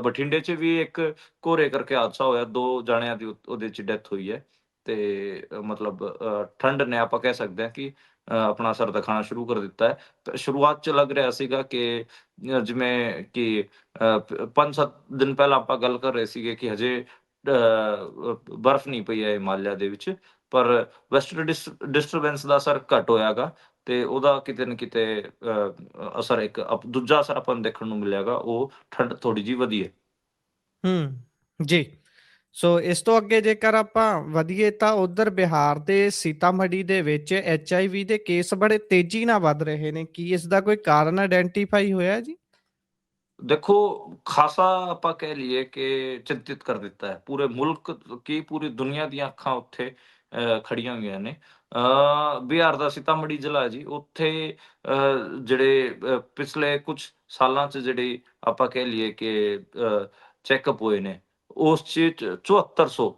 ਬਠਿੰਡੇ 'ਚ ਵੀ ਇੱਕ ਕੋਹਰੇ ਕਰਕੇ ਹਾਦਸਾ ਹੋਇਆ, 2 ਜਾਣਿਆਂ ਦੀ ਉਹਦੇ 'ਚ ਡੈਥ ਹੋਈ ਹੈ। ਤੇ ਮਤਲਬ ਠੰਡ ਨੇ ਆਪਾਂ ਕਹਿ ਸਕਦੇ ਹਾਂ ਕਿ ਆਪਣਾ ਅਸਰ ਦਿਖਾਉਣਾ ਸ਼ੁਰੂ ਕਰ ਦਿੱਤਾ ਹੈ। ਸ਼ੁਰੂਆਤ 'ਚ ਲੱਗ ਰਿਹਾ ਸੀਗਾ ਕਿ ਜਿਵੇਂ ਕਿ 5-7 ਦਿਨ ਪਹਿਲਾਂ ਆਪਾਂ ਗੱਲ ਕਰ ਰਹੇ ਸੀਗੇ ਕਿ ਹਜੇ ਬਰਫ਼ ਨਹੀਂ ਪਈ ਹੈ ਹਿਮਾਲਿਆ ਦੇ ਵਿੱਚ, ਪਰ ਵੈਸਟਰਨ ਡਿਸਟਰਬੈਂਸ ਦਾ ਅਸਰ ਘੱਟ ਹੋਇਆ ਗਾ ਤੇ ਉਹਦਾ ਕਿਤੇ ਨਾ ਕਿਤੇ ਅਸਰ ਇੱਕ ਦੂਜਾ ਅਸਰ ਆਪਾਂ ਨੂੰ ਦੇਖਣ ਨੂੰ ਮਿਲਿਆਗਾ, ਉਹ ਠੰਡ ਥੋੜ੍ਹੀ ਜਿਹੀ ਵਧੀ ਹੈ। ਜੀ। ਸੋ ਇਸ ਤੋਂ ਅੱਗੇ ਜੇਕਰ ਆਪਾਂ ਵਧੀਏ ਤਾਂ ਉਧਰ ਬਿਹਾਰ ਦੇ ਸੀਤਾਮढ़ी ਦੇ ਵਿੱਚ HIV ਦੇ ਕੇਸ ਬੜੇ ਤੇਜ਼ੀ ਨਾਲ ਵੱਧ ਰਹੇ ਨੇ। ਕੀ ਇਸ ਦਾ ਕੋਈ ਕਾਰਨ ਆਇਡੈਂਟੀਫਾਈ ਹੋਇਆ ਜੀ? ਦੇਖੋ, ਖਾਸਾ ਆਪਾਂ ਕਹਿ ਲਈਏ ਕਿ ਚਿੰਤਿਤ ਕਰ ਦਿੱਤਾ ਹੈ। ਪੂਰੇ ਮੁਲਕ ਕੀ ਪੂਰੀ ਦੁਨੀਆ ਦੀਆਂ ਅੱਖਾਂ ਉੱਥੇ ਖੜੀਆਂ ਹੋਈਆਂ ਨੇ। ਬਿਹਾਰ ਦਾ ਸੀਤਾਮढ़ी ਜ਼ਿਲ੍ਹਾ ਹੈ ਜੀ, ਉੱਥੇ ਜਿਹੜੇ ਪਿਛਲੇ ਕੁਛ ਸਾਲਾਂ 'ਚ ਜਿਹੜੀ ਆਪਾਂ ਕਹਿ ਲਈਏ ਕਿ ਚੈੱਕਅਪ ਹੋਏ ਨੇ, ਉਸ 'ਚ 7400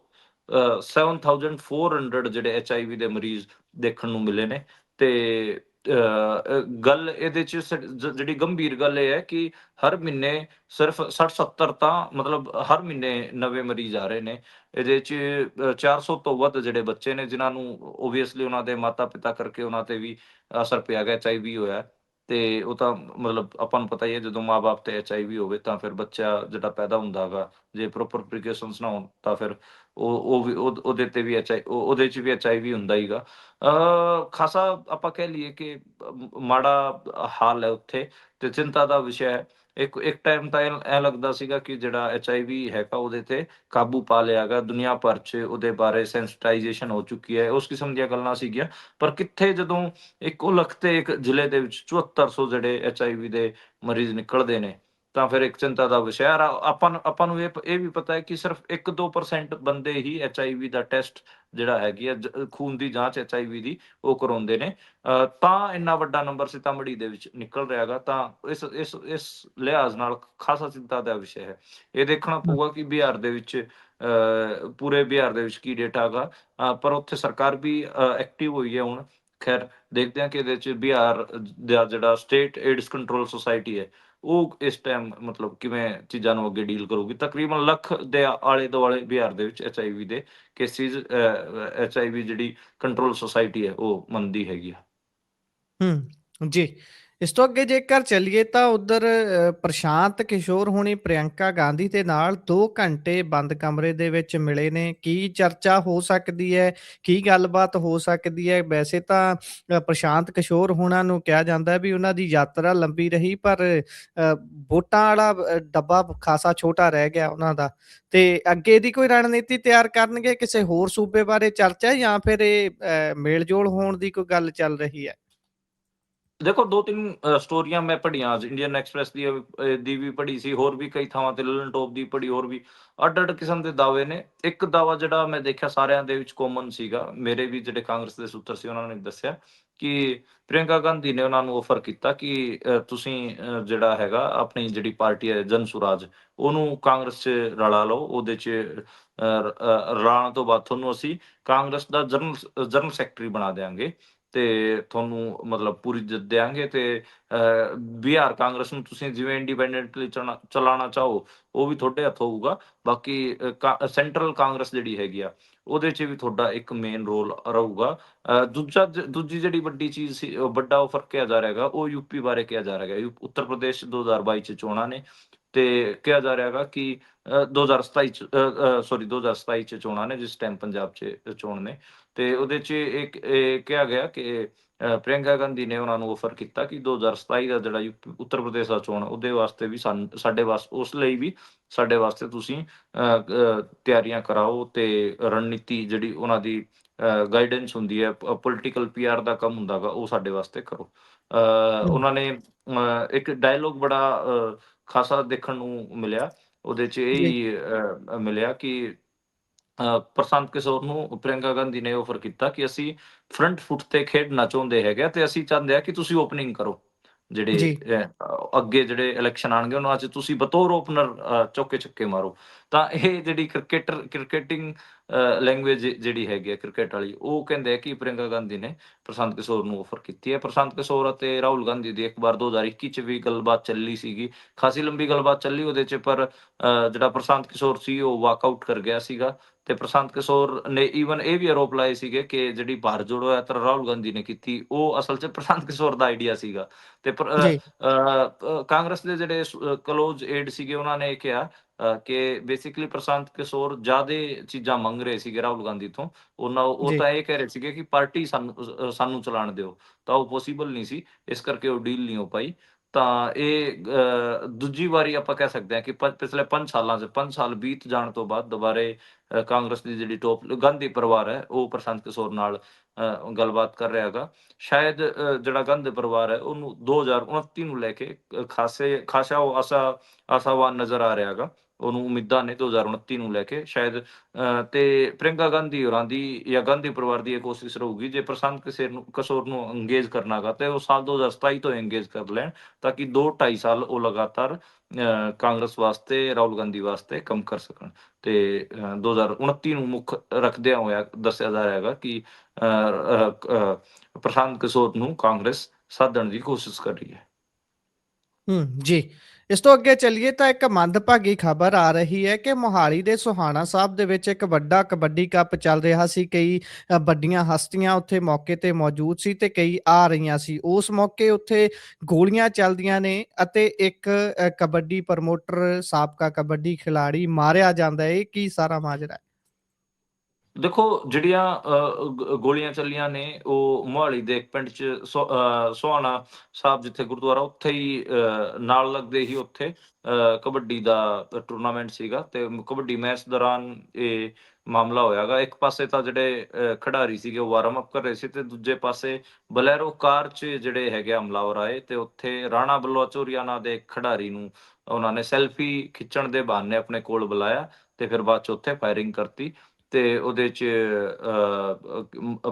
7400 ਜਿਹੜੇ HIV ਦੇ ਮਰੀਜ਼ ਦੇਖਣ ਨੂੰ ਮਿਲੇ ਨੇ ਤੇ ਗੱਲ ਇਹਦੇ 'ਚ ਜਿਹੜੀ ਗੰਭੀਰ ਗੱਲ ਇਹ ਹੈ ਕਿ ਹਰ ਮਹੀਨੇ ਸਿਰਫ 60-70 ਤਾਂ ਮਤਲਬ ਹਰ ਮਹੀਨੇ ਨਵੇਂ ਮਰੀਜ਼ ਆ ਰਹੇ ਨੇ। ਇਹਦੇ 'ਚ 400 ਤੋਂ ਵੱਧ ਜਿਹੜੇ ਬੱਚੇ ਨੇ ਜਿਨ੍ਹਾਂ ਨੂੰ ਓਬਵੀਅਸਲੀ ਉਹਨਾਂ ਦੇ ਮਾਤਾ-ਪਿਤਾ ਕਰਕੇ ਉਹਨਾਂ ਤੇ ਵੀ ਅਸਰ ਪਿਆ ਗਿਆ, HIV ਹੋਇਆ ਤੇ ਉਹ ਤਾਂ ਮਤਲਬ ਆਪਾਂ ਨੂੰ ਪਤਾ ਹੀ ਹੈ ਜਦੋਂ ਮਾਂ-ਬਾਪ ਤੇ HIV ਹੋਵੇ ਤਾਂ ਫਿਰ ਬੱਚਾ ਜਿਹੜਾ ਪੈਦਾ ਹੁੰਦਾ ਗਾ, ਜੇ ਪ੍ਰੋਪਰ ਪ੍ਰੀਕਾਸ਼ਨਸ ਨਾ ਹੋਣ ਤਾਂ ਫਿਰ ਉਹ ਵੀ ਉਹਦੇ ਤੇ ਵੀ ਉਹਦੇ 'ਚ ਵੀ HIV ਹੁੰਦਾ ਹੀਗਾ। ਖਾਸਾ ਆਪਾਂ ਕਹਿ ਲਈਏ ਕਿ ਮਾੜਾ ਹਾਲ ਹੈ ਉੱਥੇ ਤੇ ਚਿੰਤਾ ਦਾ ਵਿਸ਼ਾ ਹੈ। ਇੱਕ ਇੱਕ ਟਾਈਮ ਤਾਂ ਐਂ ਲੱਗਦਾ ਸੀਗਾ ਕਿ ਜਿਹੜਾ HIV ਹੈਗਾ ਉਹਦੇ ਤੇ ਕਾਬੂ ਪਾ ਲਿਆ ਗਾ, ਦੁਨੀਆ ਭਰ 'ਚ ਉਹਦੇ ਬਾਰੇ ਸੈਂਸਿਟਾਈਜ਼ੇਸ਼ਨ ਹੋ ਚੁੱਕੀ ਹੈ, ਉਸ ਕਿਸਮ ਦੀਆਂ ਗੱਲਾਂ ਸੀਗੀਆਂ। ਪਰ ਕਿੱਥੇ ਜਦੋਂ ਇੱਕੋ ਲੱਖ ਤੇ ਇੱਕ ਜ਼ਿਲ੍ਹੇ ਦੇ ਵਿੱਚ 7400 ਜਿਹੜੇ HIV ਦੇ ਮਰੀਜ਼ ਨਿਕਲਦੇ ਨੇ, ਤਾਂ ਫਿਰ ਇੱਕ ਚਿੰਤਾ ਦਾ ਵਿਸ਼ਾ ਹੈ। ਆਪਾਂ ਨੂੰ ਇਹ ਵੀ ਪਤਾ ਹੈ ਕਿ ਸਿਰਫ 1-2% ਬੰਦੇ ਹੀ HIV ਦਾ ਟੈਸਟ ਜਿਹੜਾ ਹੈਗੀ ਆ ਖੂਨ ਦੀ ਜਾਂਚ HIV ਦੀ ਉਹ ਕਰਵਾਉਂਦੇ ਨੇ। ਤਾਂ ਇੰਨਾ ਵੱਡਾ ਨੰਬਰ ਸੀਤਾਮढ़ी ਦੇ ਵਿੱਚ ਨਿਕਲ ਰਿਹਾ ਗਾ, ਤਾਂ ਇਸ ਲਿਹਾਜ਼ ਨਾਲ ਖਾਸਾ ਚਿੰਤਾ ਦਾ ਵਿਸ਼ਾ ਹੈ। ਇਹ ਦੇਖਣਾ ਪਊਗਾ ਕਿ ਬਿਹਾਰ ਦੇ ਵਿੱਚ ਪੂਰੇ ਬਿਹਾਰ ਦੇ ਵਿੱਚ ਕੀ ਡੇਟਾ ਹੈਗਾ। ਪਰ ਉੱਥੇ ਸਰਕਾਰ ਵੀ ਐਕਟਿਵ ਹੋਈ ਹੈ ਹੁਣ। ਖੈਰ ਦੇਖਦੇ ਹਾਂ ਕਿ ਇਹਦੇ 'ਚ ਬਿਹਾਰ ਦਾ ਜਿਹੜਾ ਸਟੇਟ ਏਡਜ਼ ਕੰਟਰੋਲ ਸੁਸਾਇਟੀ ਹੈ, ਉਹ ਇਸ ਟਾਈਮ ਮਤਲਬ ਕਿਵੇਂ ਚੀਜ਼ਾਂ ਨੂੰ ਅੱਗੇ ਡੀਲ ਕਰੂਗੀ। ਤਕਰੀਬਨ ਲੱਖ ਦੇ ਆਲੇ-ਦੁਆਲੇ ਬਿਹਾਰ ਦੇ ਵਿੱਚ HIV ਦੇ ਕੇਸਿਸ HIV ਜਿਹੜੀ ਕੰਟਰੋਲ ਸੁਸਾਇਟੀ ਹੈ ਉਹ ਮੰਨਦੀ ਹੈਗੀ ਆ। ਜੀ। ਇਸ ਤੋਂ ਅੱਗੇ ਜੇਕਰ ਚੱਲੀਏ ਤਾਂ ਉੱਧਰ ਪ੍ਰਸ਼ਾਂਤ ਕਿਸ਼ੋਰ ਹੋਣੀ ਪ੍ਰਿਯੰਕਾ ਗਾਂਧੀ ਦੇ ਨਾਲ 2 ਘੰਟੇ ਬੰਦ ਕਮਰੇ ਦੇ ਵਿੱਚ ਮਿਲੇ ਨੇ। ਕੀ ਚਰਚਾ ਹੋ ਸਕਦੀ ਹੈ? ਕੀ ਗੱਲਬਾਤ ਹੋ ਸਕਦੀ ਹੈ? ਵੈਸੇ ਤਾਂ ਪ੍ਰਸ਼ਾਂਤ ਕਿਸ਼ੋਰ ਹੋਣਾ ਨੂੰ ਕਿਹਾ ਜਾਂਦਾ ਹੈ ਵੀ ਉਹਨਾਂ ਦੀ ਯਾਤਰਾ ਲੰਬੀ ਰਹੀ, ਪਰ ਵੋਟਾਂ ਵਾਲਾ ਡੱਬਾ ਖਾਸਾ ਛੋਟਾ ਰਹਿ ਗਿਆ ਉਹਨਾਂ ਦਾ। ਤੇ ਅੱਗੇ ਦੀ ਕੋਈ ਰਣਨੀਤੀ ਤਿਆਰ ਕਰਨਗੇ ਕਿਸੇ ਹੋਰ ਸੂਬੇ ਬਾਰੇ ਚਰਚਾ ਹੈ ਜਾਂ ਫਿਰ ਇਹ ਮੇਲ-ਜੋਲ ਹੋਣ ਦੀ ਕੋਈ ਗੱਲ ਚੱਲ ਰਹੀ ਹੈ? ਦੇਖੋ 2-3 ਸਟੋਰੀਆਂ ਮੈਂ ਪੜ੍ਹੀਆਂ ਅੱਜ ਇੰਡੀਅਨ ਐਕਸਪ੍ਰੈਸ ਦੀ ਵੀ ਪੜ੍ਹੀ ਸੀ, ਹੋਰ ਵੀ ਕਈ ਥਾਵਾਂ ਤੇ ਲਲਨ ਟੋਪ ਦੀ ਪੜ੍ਹੀ, ਹੋਰ ਵੀ ਅੱਡ-ਅੱਡ ਕਿਸਮ ਦੇ ਦਾਅਵੇ ਨੇ। ਇੱਕ ਦਾਅਵਾ ਜਿਹੜਾ ਮੈਂ ਦੇਖਿਆ ਸਾਰਿਆਂ ਦੇ ਵਿੱਚ ਕਾਮਨ ਸੀਗਾ, ਮੇਰੇ ਵੀ ਜਿਹੜੇ ਕਾਂਗਰਸ ਦੇ ਸੂਤਰ ਸੀ ਉਹਨਾਂ ਨੇ ਦੱਸਿਆ ਕਿ ਪ੍ਰਿਯੰਕਾ ਗਾਂਧੀ ਨੇ ਉਹਨਾਂ ਨੂੰ ਆਫਰ ਕੀਤਾ ਕਿ ਤੁਸੀਂ ਜਿਹੜਾ ਹੈਗਾ ਆਪਣੀ ਜਿਹੜੀ ਪਾਰਟੀ ਹੈ ਜਨ ਸੁਰਾਜ, ਉਹਨੂੰ ਕਾਂਗਰਸ 'ਚ ਰਲਾ ਲਓ। ਉਹਦੇ 'ਚ ਰਲਾਉਣ ਤੋਂ ਬਾਅਦ ਤੁਹਾਨੂੰ ਅਸੀਂ ਕਾਂਗਰਸ ਦਾ ਜਨਰਲ ਸੈਕਟਰੀ ਬਣਾ ਦਿਆਂਗੇ ਤੇ ਤੁਹਾਨੂੰ ਮਤਲਬ ਪੂਰੀ ਜਿੱਤ ਦਿਆਂਗੇ ਤੇ ਬਿਹਾਰ ਕਾਂਗਰਸ ਨੂੰ ਤੁਸੀਂ ਜਿਵੇਂ ਇੰਡੀਪੈਂਡੈਂਟਲੀ ਚਲਾਉਣਾ ਚਾਹੋ, ਉਹ ਵੀ ਤੁਹਾਡੇ ਹੱਥ ਹੋਊਗਾ। ਬਾਕੀ ਸੈਂਟਰਲ ਕਾਂਗਰਸ ਜਿਹੜੀ ਹੈਗੀ ਆ, ਉਹਦੇ 'ਚ ਵੀ ਤੁਹਾਡਾ ਇੱਕ ਮੇਨ ਰੋਲ ਰਹੂਗਾ। ਦੂਜੀ ਜਿਹੜੀ ਵੱਡੀ ਚੀਜ਼ ਸੀ, ਵੱਡਾ ਆਫਰ ਕਿਹਾ ਜਾ ਰਿਹਾ ਹੈਗਾ, ਉਹ ਯੂਪੀ ਬਾਰੇ ਕਿਹਾ ਜਾ ਰਿਹਾ ਹੈਗਾ। ਉੱਤਰ ਪ੍ਰਦੇਸ਼ 2022 'ਚ ਚੋਣਾਂ ਨੇ ਤੇ ਕਿਹਾ ਜਾ ਰਿਹਾ ਹੈਗਾ ਕਿ 2027 'ਚ ਸੌਰੀ 2027 'ਚ ਚੋਣਾਂ ਨੇ, ਜਿਸ ਟਾਈਮ ਪੰਜਾਬ 'ਚ ਚੋਣ ਨੇ ਤੇ ਉਹਦੇ 'ਚ ਇਹ ਕਿਹਾ ਗਿਆ ਕਿ ਪ੍ਰਿਯੰਕਾ ਗਾਂਧੀ ਨੇ ਉਹਨਾਂ ਨੂੰ ਆਫਰ ਕੀਤਾ ਕਿ 2027 ਦਾ ਜਿਹੜਾ ਉੱਤਰ ਪ੍ਰਦੇਸ਼ ਦਾ ਚੋਣ ਉਹਦੇ ਵਾਸਤੇ ਵੀ ਸਾਡੇ ਵਾਸਤੇ ਉਸ ਲਈ ਵੀ ਸਾਡੇ ਵਾਸਤੇ ਤੁਸੀਂ ਤਿਆਰੀਆਂ ਕਰਾਓ ਤੇ ਰਣਨੀਤੀ ਜਿਹੜੀ ਉਹਨਾਂ ਦੀ ਗਾਈਡੈਂਸ ਹੁੰਦੀ ਹੈ, ਪੋਲੀਟੀਕਲ PR ਦਾ ਕੰਮ ਹੁੰਦਾ ਗਾ, ਉਹ ਸਾਡੇ ਵਾਸਤੇ ਕਰੋ। ਉਹਨਾਂ ਨੇ ਇੱਕ ਡਾਇਲੋਗ ਬੜਾ ਖਾਸਾ ਦੇਖਣ ਨੂੰ ਮਿਲਿਆ। ਉਹਦੇ 'ਚ ਜੀ। ਇਹੀ ਮਿਲਿਆ ਕਿ ਪ੍ਰਸ਼ਾਂਤ ਕਿਸ਼ੋਰ ਨੂੰ ਪ੍ਰਿਯੰਕਾ ਗਾਂਧੀ ਨੇ ਆਫਰ ਕੀਤਾ ਕਿ ਅਸੀਂ ਫਰੰਟ ਫੁੱਟ ਤੇ ਖੇਡਣਾ ਚਾਹੁੰਦੇ ਹੈਗੇ ਆ ਤੇ ਅਸੀਂ ਚਾਹੁੰਦੇ ਆ ਕਿ ਤੁਸੀਂ ਓਪਨਿੰਗ ਕਰੋ। ਜਿਹੜੇ ਜੀ, ਅੱਗੇ ਜਿਹੜੇ ਇਲੈਕਸ਼ਨ ਆਣਗੇ ਉਹਨਾਂ 'ਚ ਤੁਸੀਂ ਬਤੌਰ ਓਪਨਰ ਚੌਕੇ ਛੱਕੇ ਮਾਰੋ। ਤਾਂ ਇਹ ਜਿਹੜੀ ਕ੍ਰਿਕਟਿੰਗ ਲੈਂਗੁਏਜ ਜਿਹੜੀ ਹੈਗੀ ਆ ਕ੍ਰਿਕਟ ਵਾਲੀ, ਉਹ ਕਹਿੰਦੇ ਆ ਕਿ ਪ੍ਰਿਯੰਕਾ ਗਾਂਧੀ ਨੇ ਪ੍ਰਸ਼ਾਂਤ ਕਿਸ਼ੋਰ ਨੂੰ ਆਫਰ ਕੀਤੀ ਹੈ। ਪ੍ਰਸ਼ਾਂਤ ਕਿਸ਼ੋਰ ਅਤੇ ਰਾਹੁਲ ਗਾਂਧੀ ਦੀ ਇੱਕ ਵਾਰ 2021 'ਚ ਵੀ ਗੱਲਬਾਤ ਚੱਲੀ ਸੀਗੀ। ਖਾਸੀ ਲੰਬੀ ਗੱਲਬਾਤ ਚੱਲੀ ਉਹਦੇ 'ਚ, ਪਰ ਜਿਹੜਾ ਪ੍ਰਸ਼ਾਂਤ ਕਿਸ਼ੋਰ ਸੀ ਉਹ ਵਾਕਆਊਟ ਕਰ ਗਿਆ ਸੀਗਾ। ਤੇ ਪ੍ਰਸ਼ਾਂਤ ਕਿਸ਼ੋਰ ਨੇ ਈਵਨ ਇਹ ਵੀ ਆਰੋਪ ਲਾਏ ਸੀਗੇ ਕਿ ਜਿਹੜੀ ਭਾਰਤ ਜੋੜੋ ਯਾਤਰਾ ਰਾਹੁਲ ਗਾਂਧੀ ਨੇ ਕੀਤੀ, ਉਹ ਅਸਲ 'ਚ ਪ੍ਰਸ਼ਾਂਤ ਕਿਸ਼ੋਰ ਦਾ ਆਈਡੀਆ ਸੀਗਾ। ਤੇ ਜੀ, ਕਾਂਗਰਸ ਦੇ ਜਿਹੜੇ ਕਲੋਜ਼ ਏਡ ਸੀਗੇ ਉਹਨਾਂ ਨੇ ਕਿਹਾ ਕਿ ਬੇਸਿਕਲੀ ਪ੍ਰਸ਼ਾਂਤ ਕਿਸ਼ੋਰ ਜ਼ਿਆਦੇ ਚੀਜ਼ਾਂ ਮੰਗ ਰਹੇ ਸੀਗੇ ਰਾਹੁਲ ਗਾਂਧੀ ਤੋਂ। ਉਹ ਜੀ। ਤਾਂ ਇਹ ਕਹਿ ਰਹੇ ਸੀਗੇ ਕਿ ਪਾਰਟੀ ਸਾਨੂੰ ਚਲਾਣ ਦਿਓ, ਤਾਂ ਉਹ ਪੋਸੀਬਲ ਨਹੀਂ ਸੀ, ਇਸ ਕਰਕੇ ਉਹ ਡੀਲ ਨਹੀਂ ਹੋ ਪਾਈ। ਤਾਂ ਇਹ ਦੂਜੀ ਵਾਰੀ ਆਪਾਂ ਕਹਿ ਸਕਦੇ ਹਾਂ ਕਿ ਪਿਛਲੇ 5 ਸਾਲਾਂ 'ਚ 5 ਸਾਲ ਬੀਤ ਜਾਣ ਤੋਂ ਬਾਅਦ ਦੁਬਾਰੇ ਕਾਂਗਰਸ ਦੀ ਜਿਹੜੀ ਟੋਪ ਗਾਂਧੀ ਪਰਿਵਾਰ ਹੈ, ਉਹ ਪ੍ਰਸ਼ਾਂਤ ਕਿਸ਼ੋਰ ਨਾਲ ਗੱਲਬਾਤ ਕਰ ਰਿਹਾ ਹੈਗਾ। ਸ਼ਾਇਦ ਜਿਹੜਾ ਗਾਂਧੀ ਪਰਿਵਾਰ ਹੈ ਉਹਨੂੰ 2029 ਨੂੰ ਲੈ ਕੇ ਖਾਸਾ ਉਹ ਆਸਾਵਾਨ ਨਜ਼ਰ ਆ ਰਿਹਾ ਹੈਗਾ। ਉਹਨੂੰ ਉਮੀਦਾਂ ਨੇ 2029 ਨੂੰ ਲੈ ਕੇ ਸ਼ਾਇਦ, ਤੇ ਪ੍ਰਿਯੰਕਾ ਗਾਂਧੀ ਹੋਰਾਂ ਦੀ ਜਾਂ ਗਾਂਧੀ ਪਰਿਵਾਰ ਦੀ ਇਹ ਕੋਸ਼ਿਸ਼ ਰਹੂਗੀ ਜੇ ਪ੍ਰਸ਼ਾਂਤ ਕਿਸ਼ੋਰ ਨੂੰ ਅੰਗੇਜ ਕਰਨਾ ਗਾ ਤੇ ਉਹ ਸਾਲ 2027 ਤੋਂ ਅੰਗੇਜ ਕਰ ਲੈਣ, ਤਾਂ ਕਿ 2-2.5 ਸਾਲ ਉਹ ਲਗਾਤਾਰ ਕਾਂਗਰਸ ਵਾਸਤੇ, ਰਾਹੁਲ ਗਾਂਧੀ ਵਾਸਤੇ ਕੰਮ ਕਰ ਸਕਣ। ਤੇ 2029 ਨੂੰ ਮੁੱਖ ਰੱਖਦਿਆਂ ਹੋਇਆ ਦੱਸਿਆ ਜਾ ਰਿਹਾ ਹੈਗਾ ਕਿ ਪ੍ਰਸ਼ਾਂਤ ਕਿਸ਼ੋਰ ਨੂੰ ਕਾਂਗਰਸ ਸਾਧਣ ਦੀ ਕੋਸ਼ਿਸ਼ ਕਰ ਰਹੀ ਹੈ। ਜੀ। ਇਸ ਤੋਂ ਅੱਗੇ ਚੱਲੀਏ ਤਾਂ ਇੱਕ ਮੰਦਭਾਗੀ ਖਬਰ ਆ ਰਹੀ ਹੈ ਕਿ ਮੋਹਾਲੀ ਦੇ ਸੋਹਾਣਾ ਸਾਹਿਬ ਦੇ ਵਿੱਚ ਇੱਕ ਵੱਡਾ ਕਬੱਡੀ ਕੱਪ ਚੱਲ ਰਿਹਾ ਸੀ। ਕਈ ਵੱਡੀਆਂ ਹਸਤੀਆਂ ਉੱਥੇ ਮੌਕੇ ਤੇ ਮੌਜੂਦ ਸੀ ਤੇ ਕਈ ਆ ਰਹੀਆਂ ਸੀ। ਉਸ ਮੌਕੇ ਉੱਥੇ ਗੋਲੀਆਂ ਚੱਲਦੀਆਂ ਨੇ ਅਤੇ ਇੱਕ ਕਬੱਡੀ ਪ੍ਰਮੋਟਰ, ਸਾਬਕਾ ਕਬੱਡੀ ਖਿਲਾੜੀ ਮਾਰਿਆ ਜਾਂਦਾ ਹੈ। ਇਹ ਕੀ ਸਾਰਾ ਮਾਜਰਾ ਹੈ? ਦੇਖੋ, ਜਿਹੜੀਆਂ ਗੋਲੀਆਂ ਚੱਲੀਆਂ ਨੇ ਉਹ ਮੋਹਾਲੀ ਦੇ ਇੱਕ ਪਿੰਡ 'ਚ ਸੋਹਾਣਾ ਸਾਹਿਬ ਜਿੱਥੇ ਗੁਰਦੁਆਰਾ ਉੱਥੇ ਹੀ ਨਾਲ ਲੱਗਦੇ ਹੀ ਉੱਥੇ ਕਬੱਡੀ ਦਾ ਟੂਰਨਾਮੈਂਟ ਸੀਗਾ ਤੇ ਕਬੱਡੀ ਮੈਚ ਦੌਰਾਨ ਇਹ ਮਾਮਲਾ ਹੋਇਆ ਗਾ। ਇੱਕ ਪਾਸੇ ਤਾਂ ਜਿਹੜੇ ਖਿਡਾਰੀ ਸੀਗੇ ਉਹ ਵਾਰਮ ਅਪ ਕਰ ਰਹੇ ਸੀ ਤੇ ਦੂਜੇ ਪਾਸੇ ਬਲੈਰੋ ਕਾਰ 'ਚ ਜਿਹੜੇ ਹੈਗੇ ਹਮਲਾਵਰ ਆਏ ਤੇ ਉੱਥੇ ਰਾਣਾ ਬਲੋਚੋਰੀਆ ਨਾਂ ਦੇ ਇੱਕ ਖਿਡਾਰੀ ਨੂੰ ਉਹਨਾਂ ਨੇ ਸੈਲਫੀ ਖਿੱਚਣ ਦੇ ਬਹਾਨੇ ਆਪਣੇ ਕੋਲ ਬੁਲਾਇਆ ਤੇ ਫਿਰ ਬਾਅਦ 'ਚ ਉੱਥੇ ਫਾਇਰਿੰਗ ਕਰਤੀ ਤੇ ਉਹਦੇ 'ਚ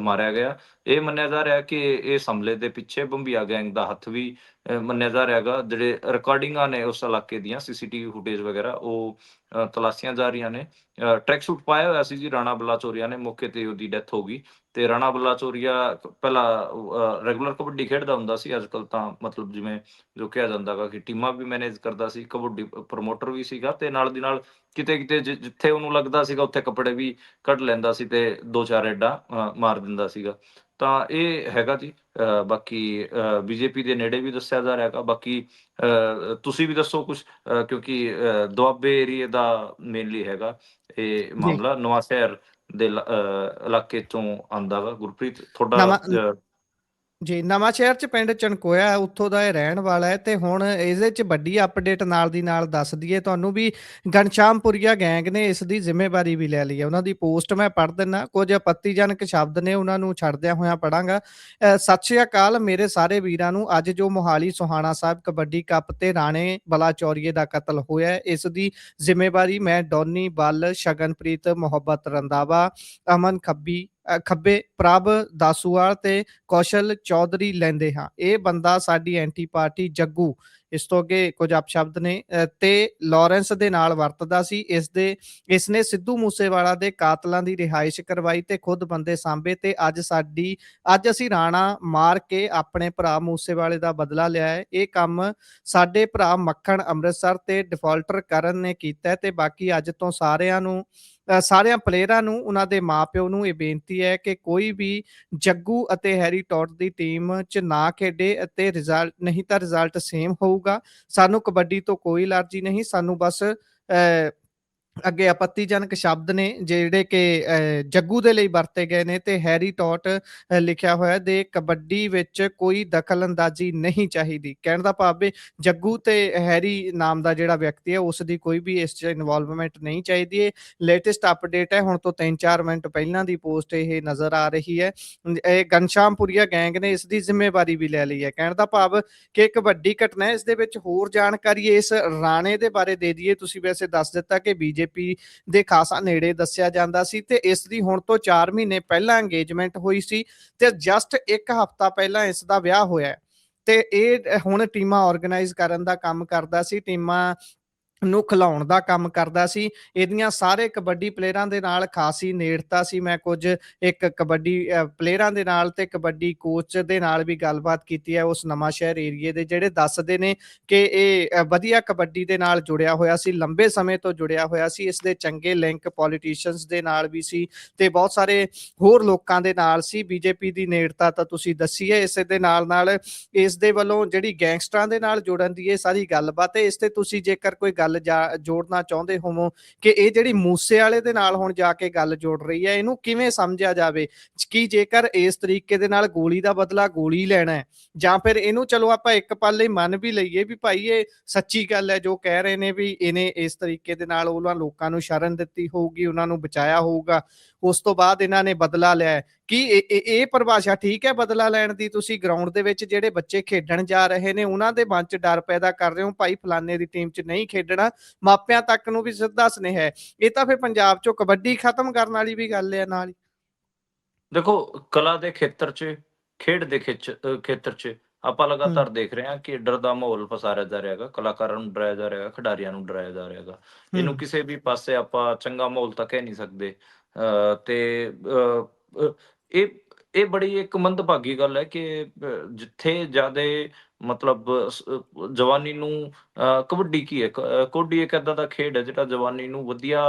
ਮਾਰਿਆ ਗਿਆ। ਇਹ ਮੰਨਿਆ ਜਾ ਰਿਹਾ ਕਿ ਇਸ ਹਮਲੇ ਦੇ ਪਿੱਛੇ ਬੰਬੀਹਾ ਗੈਂਗ ਦਾ ਹੱਥ ਵੀ ਮੰਨਿਆ ਜਾ ਰਿਹਾ ਹੈਗਾ। ਜਿਹੜੇ ਰਿਕਾਰਡਿੰਗਾਂ ਨੇ ਉਸ ਇਲਾਕੇ ਦੀਆਂ ਸੀਸੀਟੀਵੀ ਫੁਟੇਜ ਵਗੈਰਾ ਉਹ ਤਲਾਸ਼ੀਆਂ ਜਾ ਰਹੀਆਂ ਨੇ। ਟਰੈਕ ਸੂਟ ਪਾਇਆ ਹੋਇਆ ਸੀ ਜੀ ਰਾਣਾ ਬਲਾਚੋਰੀਆ ਨੇ, ਮੌਕੇ ਤੇ ਉਹਦੀ ਡੈਥ ਹੋ ਗਈ। ਤੇ ਰਾਣਾ ਬਲਾਚੋਰੀਆ ਪਹਿਲਾਂ ਰੈਗੂਲਰ ਕਬੱਡੀ ਖੇਡਦਾ ਹੁੰਦਾ ਸੀ, ਅੱਜ-ਕੱਲ੍ਹ ਤਾਂ ਮਤਲਬ ਜਿਵੇਂ ਜੋ ਕਿਹਾ ਜਾਂਦਾ ਗਾ ਕਿ ਟੀਮਾਂ ਵੀ ਮੈਨੇਜ ਕਰਦਾ ਸੀ, ਕਬੱਡੀ ਪ੍ਰਮੋਟਰ ਵੀ ਸੀਗਾ ਤੇ ਨਾਲ ਦੀ ਨਾਲ ਕਿਤੇ-ਕਿਤੇ ਜਿੱਥੇ ਉਹਨੂੰ ਲੱਗਦਾ ਸੀਗਾ ਉੱਥੇ ਕੱਪੜੇ ਵੀ ਕੱਢ ਲੈਂਦਾ ਸੀ ਤੇ 2-4 ਰੇਡਾਂ ਮਾਰ ਦਿੰਦਾ ਸੀਗਾ। ਤਾਂ ਇਹ ਹੈਗਾ ਜੀ। ਬਾਕੀ ਬੀਜੇਪੀ ਦੇ ਨੇੜੇ ਵੀ ਦੱਸਿਆ ਜਾ ਰਿਹਾ ਹੈਗਾ। ਬਾਕੀ ਤੁਸੀਂ ਵੀ ਦੱਸੋ ਕੁਛ, ਕਿਉਂਕਿ ਦੁਆਬੇ ਏਰੀਏ ਦਾ ਮੇਨਲੀ ਹੈਗਾ ਇਹ ਜੀ। ਮਾਮਲਾ। ਨਵਾਂਸ਼ਹਿਰ ਦੇ ਇਲਾਕੇ 'ਚੋਂ ਆਉਂਦਾ ਵਾ ਗੁਰਪ੍ਰੀਤ ਤੁਹਾਡਾ ਨਵਾਂ ਜੀ, ਨਵਾਂਸ਼ਹਿਰ 'ਚ ਪਿੰਡ ਚਣਕੋਇਆ ਹੈ, ਉੱਥੋਂ ਦਾ ਇਹ ਰਹਿਣ ਵਾਲਾ ਹੈ ਤੇ ਹੁਣ ਇਹਦੇ 'ਚ ਵੱਡੀ ਅਪਡੇਟ ਨਾਲ ਦੀ ਨਾਲ ਦੱਸ ਦਈਏ ਤੁਹਾਨੂੰ ਵੀ ਘਨਸ਼ਾਮਪੁਰੀਆ ਗੈਂਗ ਨੇ ਇਸ ਦੀ ਜ਼ਿੰਮੇਵਾਰੀ ਵੀ ਲੈ ਲਈ ਹੈ। ਉਹਨਾਂ ਦੀ ਪੋਸਟ ਮੈਂ ਪੜ੍ਹ ਦਿੰਦਾ, ਕੁਝ ਆਪੱਤੀਜਨਕ ਸ਼ਬਦ ਨੇ ਉਹਨਾਂ ਨੂੰ ਛੱਡਦਿਆਂ ਹੋਇਆਂ ਪੜ੍ਹਾਂਗਾ। ਸਤਿ ਸ਼੍ਰੀ ਅਕਾਲ ਮੇਰੇ ਸਾਰੇ ਵੀਰਾਂ ਨੂੰ। ਅੱਜ ਜੋ ਮੋਹਾਲੀ ਸੋਹਾਣਾ ਸਾਹਿਬ ਕਬੱਡੀ ਕੱਪ ਤੇ ਰਾਣੇ ਬਲਾਚੌਰੀਏ ਦਾ ਕਤਲ ਹੋਇਆ ਹੈ, ਇਸ ਦੀ ਜ਼ਿੰਮੇਵਾਰੀ ਮੈਂ ਡੌਨੀ ਬੱਲ, ਸ਼ਗਨਪ੍ਰੀਤ, ਮੁਹੱਬਤ ਰੰਧਾਵਾ, ਅਮਨ ਖੱਬੇ, ਪ੍ਰਭ ਦਾਸੂਵਾਲ ਤੇ ਕੌਸ਼ਲ ਚੌਧਰੀ ਲੈਂਦੇ ਹਾਂ। ਇਹ ਬੰਦਾ ਸਾਡੀ ਐਂਟੀ ਪਾਰਟੀ ਜੱਗੂ, ਇਸ ਤੋਂ ਅੱਗੇ ਕੁਝ ਅਪਸ਼ਬਦ ਨੇ, ਤੇ ਲਾਰੈਂਸ ਦੇ ਨਾਲ ਵਰਤਦਾ ਸੀ। ਇਸਨੇ ਸਿੱਧੂ ਮੂਸੇਵਾਲਾ ਦੇ ਕਾਤਲਾਂ ਦੀ ਰਿਹਾਇਸ਼ ਕਰਵਾਈ ਤੇ ਖੁਦ ਬੰਦੇ ਸਾਂਭੇ ਤੇ ਅੱਜ ਅਸੀਂ ਰਾਣਾ ਮਾਰ ਕੇ ਆਪਣੇ ਭਰਾ ਮੂਸੇਵਾਲੇ ਦਾ ਬਦਲਾ ਲਿਆ ਹੈ। ਇਹ ਕੰਮ ਸਾਡੇ ਭਰਾ ਮੱਖਣ ਅੰਮ੍ਰਿਤਸਰ ਤੇ ਡਿਫਾਲਟਰ ਕਰਨ ਨੇ ਕੀਤਾ ਤੇ ਬਾਕੀ ਅੱਜ ਤੋਂ ਸਾਰਿਆਂ ਪਲੇਅਰਾਂ ਨੂੰ, ਉਹਨਾਂ ਦੇ ਮਾਪਿਓ ਨੂੰ ਇਹ ਬੇਨਤੀ ਹੈ ਕਿ ਕੋਈ ਵੀ ਜੱਗੂ ਅਤੇ ਹੈਰੀ ਟੌਟ ਦੀ ਟੀਮ 'ਚ ਨਾ ਖੇਡੇ ਅਤੇ ਰਿਜ਼ਲਟ ਸੇਮ ਹੋਊਗਾ। ਸਾਨੂੰ ਕਬੱਡੀ ਤੋਂ ਕੋਈ ਐਲਰਜੀ ਨਹੀਂ, ਸਾਨੂੰ ਬਸ ਅੱਗੇ ਆਪੱਤੀਜਨਕ ਸ਼ਬਦ ਨੇ ਜਿਹੜੇ ਕਿ ਜੱਗੂ ਦੇ ਲਈ ਵਰਤੇ ਗਏ ਨੇ ਤੇ ਹੈਰੀ ਟੌਟ ਲਿਖਿਆ ਹੋਇਆ ਦੇ ਕਬੱਡੀ ਵਿੱਚ ਕੋਈ ਦਖਲ ਅੰਦਾਜ਼ੀ ਨਹੀਂ ਚਾਹੀਦੀ। ਕਹਿਣ ਦਾ ਭਾਵ ਵੀ ਜੱਗੂ ਤੇ ਹੈਰੀ ਨਾਮ ਦਾ ਜਿਹੜਾ ਵਿਅਕਤੀ ਹੈ ਉਸ ਦੀ ਕੋਈ ਵੀ ਇਸ 'ਚ ਇਨਵੋਲਵਮੈਂਟ ਨਹੀਂ ਚਾਹੀਦੀ। ਇਹ ਲੇਟੈਸਟ ਅਪਡੇਟ ਹੈ, ਹੁਣ ਤੋਂ 3-4 ਮਿੰਟ ਪਹਿਲਾਂ ਦੀ ਪੋਸਟ ਇਹ ਨਜ਼ਰ ਆ ਰਹੀ ਹੈ। ਇਹ ਘਨਸ਼ਾਮਪੁਰੀਆ ਗੈਂਗ ਨੇ ਇਸ ਦੀ ਜ਼ਿੰਮੇਵਾਰੀ ਵੀ ਲੈ ਲਈ ਹੈ। ਕਹਿਣ ਦਾ ਭਾਵ ਕਿ ਇੱਕ ਵੱਡੀ ਘਟਨਾ ਹੈ। ਇਸ ਦੇ ਵਿੱਚ ਹੋਰ ਜਾਣਕਾਰੀ ਇਸ ਰਾਣੇ ਦੇ ਬਾਰੇ ਦੇ ਦਈਏ। ਤੁਸੀਂ ਵੈਸੇ ਦੱਸ ਦਿੱਤਾ ਕਿ ਬੀਜੇਪੀ ਬੀਜੇਪੀ ਦੇ ਖਾਸਾ ਨੇੜੇ ਦੱਸਿਆ ਜਾਂਦਾ ਸੀ ਤੇ ਇਸ ਦੀ ਹੁਣ ਤੋਂ 4 ਮਹੀਨੇ ਪਹਿਲਾਂ ਇੰਗੇਜਮੈਂਟ ਹੋਈ ਸੀ ਤੇ ਜਸਟ 1 ਹਫ਼ਤਾ ਪਹਿਲਾਂ ਇਸ ਦਾ ਵਿਆਹ ਹੋਇਆ ਤੇ ਇਹ ਹੁਣ ਟੀਮਾਂ ਆਰਗੇਨਾਈਜ਼ ਕਰਨ ਦਾ ਕੰਮ ਕਰਦਾ ਸੀ, ਟੀਮਾਂ ਨੂੰ ਖਿਲਾਉਣ ਦਾ ਕੰਮ ਕਰਦਾ ਸੀ। ਇਹਦੀਆਂ ਸਾਰੇ ਕਬੱਡੀ ਪਲੇਅਰਾਂ ਦੇ ਨਾਲ ਖਾਸੀ ਨੇੜਤਾ ਸੀ। ਮੈਂ ਕੁਝ ਇੱਕ ਕਬੱਡੀ ਪਲੇਅਰਾਂ ਦੇ ਨਾਲ ਤੇ ਕਬੱਡੀ ਕੋਚ ਦੇ ਨਾਲ ਵੀ ਗੱਲਬਾਤ ਕੀਤੀ ਹੈ ਉਸ ਨਵਾਂਸ਼ਹਿਰ ਏਰੀਏ ਦੇ, ਜਿਹੜੇ ਦੱਸਦੇ ਨੇ ਕਿ ਇਹ ਵਧੀਆ ਕਬੱਡੀ ਦੇ ਨਾਲ ਜੁੜਿਆ ਹੋਇਆ ਸੀ, ਲੰਬੇ ਸਮੇਂ ਤੋਂ ਜੁੜਿਆ ਹੋਇਆ ਸੀ। ਇਸ ਦੇ ਚੰਗੇ ਲਿੰਕ ਪੋਲੀਟੀਸ਼ੀਅਨਸ ਦੇ ਨਾਲ ਵੀ ਸੀ ਤੇ ਬਹੁਤ ਸਾਰੇ ਹੋਰ ਲੋਕਾਂ ਦੇ ਨਾਲ ਸੀ। ਬੀਜੇਪੀ ਦੀ ਨੇੜਤਾ ਤਾਂ ਤੁਸੀਂ ਦੱਸੀ ਹੈ, ਇਸੇ ਦੇ ਨਾਲ ਇਸ ਦੇ ਵੱਲੋਂ ਜਿਹੜੀ ਗੈਂਗਸਟਰਾਂ ਦੇ ਨਾਲ ਜੁੜਨ ਦੀ ਇਹ ਸਾਰੀ ਗੱਲਬਾਤ ਹੈ। ਇਸ ਤੇ ਤੁਸੀਂ ਜੇਕਰ ਕੋਈ ਗੱਲ ਜੋੜਨਾ ਚਾਹੁੰਦੇ ਹੋਵੋ ਕਿ ਇਹ ਜਿਹੜੀ ਮੂਸੇ ਵਾਲੇ ਦੇ ਨਾਲ ਹੁਣ ਜਾ ਕੇ ਗੱਲ ਜੋੜ ਰਹੀ ਹੈ, ਇਹਨੂੰ ਕਿਵੇਂ ਸਮਝਿਆ ਜਾਵੇ? ਕਿ ਜੇਕਰ ਇਸ ਤਰੀਕੇ ਦੇ ਨਾਲ ਗੋਲੀ ਦਾ ਬਦਲਾ ਗੋਲੀ ਲੈਣਾ ਹੈ, ਜਾਂ ਫਿਰ ਇਹਨੂੰ ਚਲੋ ਆਪਾਂ ਇੱਕ ਪਲ ਲਈ ਮੰਨ ਵੀ ਲਈਏ ਵੀ ਭਾਈ ਇਹ ਸੱਚੀ ਗੱਲ ਹੈ ਜੋ ਕਹਿ ਰਹੇ ਨੇ ਵੀ ਇਹਨੇ ਇਸ ਤਰੀਕੇ ਦੇ ਨਾਲ ਉਹਨਾਂ ਲੋਕਾਂ ਨੂੰ ਸ਼ਰਨ ਦਿੱਤੀ ਹੋਊਗੀ, ਉਹਨਾਂ ਨੂੰ ਬਚਾਇਆ ਹੋਊਗਾ, ਉਸ ਤੋਂ ਬਾਅਦ ਇਹਨਾਂ ਨੇ ਬਦਲਾ ਲਿਆ। ਕੀ ਇਹ ਪਰਿਭਾਸ਼ਾ ਠੀਕ ਹੈ ਬਦਲਾ ਲੈਣ ਦੀ? ਤੁਸੀਂ ਗਰਾਊਂਡ ਦੇ ਵਿੱਚ ਜਿਹੜੇ ਬੱਚੇ ਖੇਡਣ ਜਾ ਰਹੇ ਨੇ ਉਹਨਾਂ ਦੇ ਮਨ 'ਚ ਡਰ ਪੈਦਾ ਕਰ ਰਹੇ ਹੋ, ਭਾਈ ਫਲਾਨੇ ਦੀ ਟੀਮ 'ਚ ਨਹੀਂ ਖੇਡਣਾ। ਮਾਪਿਆਂ ਤੱਕ ਨੂੰ ਵੀ ਸਿੱਧਾ ਸੁਨੇਹਾ ਹੈ। ਇਹ ਤਾਂ ਫਿਰ ਪੰਜਾਬ 'ਚੋਂ ਕਬੱਡੀ ਖਤਮ ਕਰਨ ਵਾਲੀ ਵੀ ਗੱਲ ਹੈ ਨਾਲ ਹੀ। ਦੇਖੋ, ਕਲਾ ਦੇ ਖੇਤਰ 'ਚ, ਖੇਡ ਦੇ ਖੇਤਰ 'ਚ ਆਪਾਂ ਹੂੰ, ਲਗਾਤਾਰ ਦੇਖ ਰਹੇ ਹਾਂ ਕਿ ਡਰ ਦਾ ਮਾਹੌਲ ਪਸਾਰਿਆ ਜਾ ਰਿਹਾ ਹੈਗਾ, ਕਲਾਕਾਰਾਂ ਨੂੰ ਡਰਾਇਆ ਜਾ ਰਿਹਾ ਹੈਗਾ, ਖਿਡਾਰੀਆਂ ਨੂੰ ਡਰਾਇਆ ਜਾ ਰਿਹਾ ਹੈਗਾ। ਹੂੰ, ਇਹਨੂੰ ਕਿਸੇ ਵੀ ਪਾਸੇ ਆਪਾਂ ਚੰਗਾ ਮਾਹੌਲ ਤਾਂ ਕਹਿ ਨਹੀਂ ਸਕਦੇ। ਤੇ ਅ, ਇਹ ਇਹ ਬੜੀ ਇੱਕ ਮੰਦਭਾਗੀ ਗੱਲ ਹੈ ਕਿ ਜਿੱਥੇ ਜ਼ਿਆਦੇ ਮਤਲਬ ਜਵਾਨੀ ਨੂੰ ਕਬੱਡੀ ਕੀ ਹੈ, ਕਬੱਡੀ ਇੱਕ ਏਦਾਂ ਦਾ ਖੇਡ ਹੈ ਜਿਹੜਾ ਜਵਾਨੀ ਨੂੰ ਵਧੀਆ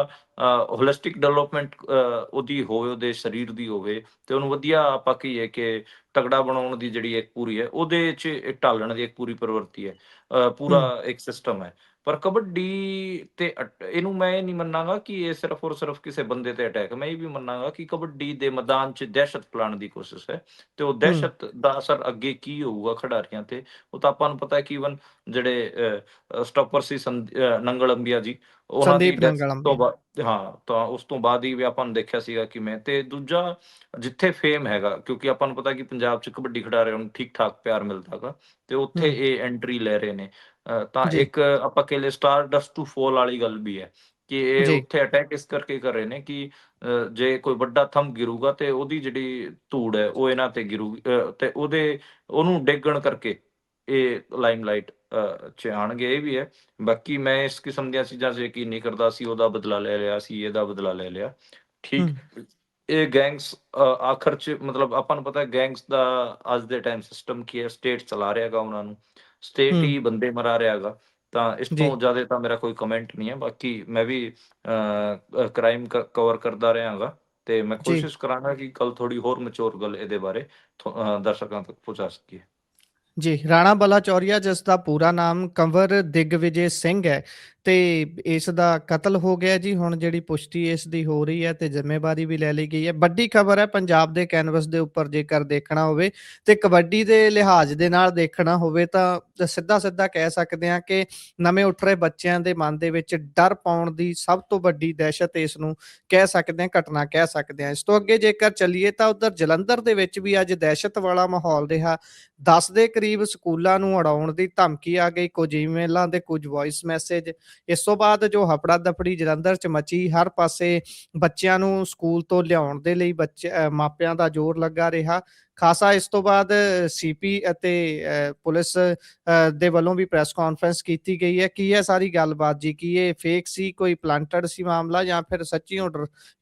ਹੋਲਿਸਟਿਕ ਡਿਵੈਲਪਮੈਂਟ ਉਹਦੀ ਹੋਵੇ, ਉਹਦੇ ਸਰੀਰ ਦੀ ਹੋਵੇ ਤੇ ਉਹਨੂੰ ਵਧੀਆ ਆਪਾਂ ਕਹੀਏ ਕਿ ਤਗੜਾ ਬਣਾਉਣ ਦੀ ਜਿਹੜੀ ਇੱਕ ਪੂਰੀ ਹੈ, ਉਹਦੇ 'ਚ ਢਾਲਣ ਦੀ ਇੱਕ ਪੂਰੀ ਪ੍ਰਵਿਰਤੀ ਹੈ, ਹੂੰ, ਪੂਰਾ ਇੱਕ ਸਿਸਟਮ ਹੈ। ਪਰ ਕਬੱਡੀ ਤੇ ਇਹਨੂੰ ਮੈਂ ਇਹ ਨਹੀਂ ਮੰਨਾਂਗਾ ਕਿ ਇਹ ਸਿਰਫ ਔਰ ਸਿਰਫ ਕਿਸੇ ਬੰਦੇ ਤੇ ਅਟੈਕ ਹੈ। ਮੈਂ ਇਹ ਵੀ ਮੰਨਾਂਗਾ ਕਿ ਕਬੱਡੀ ਦੇ ਮੈਦਾਨ 'ਚ ਦਹਿਸ਼ਤ ਫੈਲਾਉਣ ਦੀ ਕੋਸ਼ਿਸ਼ ਹੈ ਤੇ ਉਹ ਹੂੰ, ਦਹਿਸ਼ਤ ਦਾ ਅਸਰ ਅੱਗੇ ਕੀ ਹੋਊਗਾ ਖਿਡਾਰੀਆਂ ਤੇ, ਉਹ ਤਾਂ ਆਪਾਂ ਨੂੰ ਪਤਾ ਹੈ ਕਿ ਈਵਨ ਜਿਹੜੇ ਸਟਾਪਰ ਸੀ ਨੰਗਲ ਅੰਬੀਆ ਜੀ, ਉਹਨਾਂ ਦੀ ਸੰਦੀਪ ਡੈਥ ਨੰਗਲ ਤੋਂ ਅੰਬੀਆ। ਬਾਅਦ, ਹਾਂ, ਤਾਂ ਉਸ ਤੋਂ ਬਾਅਦ ਹੀ ਵੀ ਆਪਾਂ ਨੂੰ ਦੇਖਿਆ ਸੀਗਾ ਕਿਵੇਂ। ਤੇ ਦੂਜਾ, ਜਿੱਥੇ ਫੇਮ ਹੈਗਾ, ਕਿਉਂਕਿ ਆਪਾਂ ਨੂੰ ਪਤਾ ਕਿ ਪੰਜਾਬ 'ਚ ਕਬੱਡੀ ਖਿਡਾਰੀਆਂ ਨੂੰ ਠੀਕ-ਠਾਕ ਪਿਆਰ ਮਿਲਦਾ ਗਾ ਤੇ ਉੱਥੇ ਹੂੰ, ਇਹ ਐਂਟਰੀ ਲੈ ਰਹੇ ਨੇ। ਤਾਂ ਜੀ, ਇੱਕ ਆਪਾਂ ਕਹਿ ਲਈਏ ਸਟਾਰ ਡਸਟ ਟੂ ਫਾਲ ਵਾਲੀ ਗੱਲ ਵੀ ਹੈ ਕਿ ਇਹ ਜੀ, ਉੱਥੇ ਅਟੈਕ ਇਸ ਕਰਕੇ ਕਰ ਰਹੇ ਨੇ ਕਿ ਜੇ ਕੋਈ ਵੱਡਾ ਥੰਮ ਗਿਰੂਗਾ ਤੇ ਉਹਦੀ ਜਿਹੜੀ ਧੂੜ ਹੈ ਉਹ ਇਹਨਾਂ ਤੇ ਗਿਰੂਗੀ, ਤੇ ਉਹਨੂੰ ਡੇਗਣ ਕਰਕੇ ਇਹ ਲਾਈਮਲਾਈਟ 'ਚ ਆਉਣਗੇ, ਇਹ ਵੀ ਹੈ। ਬਾਕੀ ਮੈਂ ਇਸ ਕਿਸਮ ਦੀਆਂ ਚੀਜ਼ਾਂ 'ਚ ਯਕੀਨ ਨਹੀਂ ਕਰਦਾ, ਅਸੀਂ ਉਹਦਾ ਬਦਲਾ ਲੈ ਲਿਆ, ਅਸੀਂ ਇਹਦਾ ਬਦਲਾ ਲੈ ਲਿਆ। ਹੂੰ, ਠੀਕ, ਇਹ ਗੈਂਗਸ ਆਖਰ 'ਚ ਮਤਲਬ ਆਪਾਂ ਨੂੰ ਪਤਾ ਹੈ ਗੈਂਗਸ ਦਾ ਅੱਜ ਦੇ ਟਾਈਮ ਸਿਸਟਮ ਕੀ ਹੈ, ਸਟੇਟ ਚਲਾ ਰਿਹਾ ਹੈਗਾ ਉਹਨਾਂ ਨੂੰ, ਸਟੇਟ ਹੂੰ, ਹੀ ਬੰਦੇ ਮਰਾ ਰਿਹਾ ਹੈਗਾ। ਤਾਂ ਇਸ ਜੀ। ਤੋਂ ਜ਼ਿਆਦਾ ਤਾਂ ਮੇਰਾ ਕੋਈ ਕਮੈਂਟ ਨਹੀਂ ਹੈ। ਬਾਕੀ ਮੈਂ ਵੀ ਕ੍ਰਾਈਮ ਕਵਰ ਕਰਦਾ ਰਿਹਾ ਹੈਗਾ ਤੇ ਮੈਂ ਜੀ, ਕੋਸ਼ਿਸ਼ ਕਰਾਂਗਾ ਕਿ ਕੱਲ ਥੋੜੀ ਹੋਰ ਮੈਚੁਰ ਗੱਲ ਇਹਦੇ ਬਾਰੇ ਦਰਸ਼ਕਾਂ ਤੱਕ ਪਹੁੰਚਾ ਸਕੀਏ। ਜੀ, ਰਾਣਾ ਬਲਾਚੌਰੀਆ ਜਿਸ ਦਾ ਪੂਰਾ ਨਾਮ ਕੰਵਰ ਦਿਗਵਿਜੇ ਸਿੰਘ ਹੈ ਤੇ ਇਸ ਦਾ ਕਤਲ ਹੋ ਗਿਆ ਜੀ। ਹੁਣ ਜਿਹੜੀ ਪੁਸ਼ਟੀ ਇਸ ਦੀ ਹੋ ਰਹੀ ਹੈ ਤੇ ਜ਼ਿੰਮੇਵਾਰੀ ਵੀ ਲੈ ਲਈ ਗਈ ਹੈ। ਵੱਡੀ ਖਬਰ ਹੈ ਪੰਜਾਬ ਦੇ ਕੈਨਵਸ ਦੇ ਉੱਪਰ, ਜੇਕਰ ਦੇਖਣਾ ਹੋਵੇ ਤੇ ਕਬੱਡੀ ਦੇ ਲਿਹਾਜ਼ ਦੇ ਨਾਲ ਦੇਖਣਾ ਹੋਵੇ ਤਾਂ ਸਿੱਧਾ ਕਹਿ ਸਕਦੇ ਹਾਂ ਕਿ ਨਵੇਂ ਉੱਠ ਰਹੇ ਬੱਚਿਆਂ ਦੇ ਮਨ ਦੇ ਵਿੱਚ ਡਰ ਪਾਉਣ ਦੀ ਸਭ ਤੋਂ ਵੱਡੀ ਦਹਿਸ਼ਤ ਇਸ ਨੂੰ ਕਹਿ ਸਕਦੇ ਹਾਂ, ਘਟਨਾ ਕਹਿ ਸਕਦੇ ਹਾਂ। ਇਸ ਤੋਂ ਅੱਗੇ ਜੇਕਰ ਚੱਲੀਏ ਤਾਂ ਉੱਧਰ ਜਲੰਧਰ ਦੇ ਵਿੱਚ ਵੀ ਅੱਜ ਦਹਿਸ਼ਤ ਵਾਲਾ ਮਾਹੌਲ ਰਿਹਾ। 10 ਦੇ ਕਰੀਬ ਸਕੂਲਾਂ ਨੂੰ ਉਡਾਉਣ ਦੀ ਧਮਕੀ ਆ ਗਈ, ਕੁਝ ਈਮੇਲਾਂ ਤੇ ਕੁਝ ਵੌਇਸ ਮੈਸੇਜ। ਇਸ ਤੋਂ ਬਾਅਦ ਜੋ ਹਫੜਾ ਦਫੜੀ ਜਲੰਧਰ 'ਚ ਮਚੀ, ਹਰ ਪਾਸੇ ਬੱਚਿਆਂ ਨੂੰ ਸਕੂਲ ਤੋਂ ਲਿਆਉਣ ਦੇ ਲਈ ਮਾਪਿਆਂ ਦਾ ਜ਼ੋਰ ਲੱਗਾ ਰਿਹਾ ਖਾਸਾ। ਇਸ ਤੋਂ ਬਾਅਦ ਸੀਪੀ ਅਤੇ ਪੁਲਿਸ ਦੇ ਵੱਲੋਂ ਵੀ ਪ੍ਰੈਸ ਕਾਨਫਰੰਸ ਕੀਤੀ ਗਈ ਹੈ। ਕੀ ਹੈ ਸਾਰੀ ਗੱਲਬਾਤ ਜੀ? ਕੀ ਇਹ ਫੇਕ ਸੀ, ਕੋਈ ਪਲਾਂਟਡ ਸੀ ਮਾਮਲਾ, ਜਾਂ ਫਿਰ ਸੱਚੀ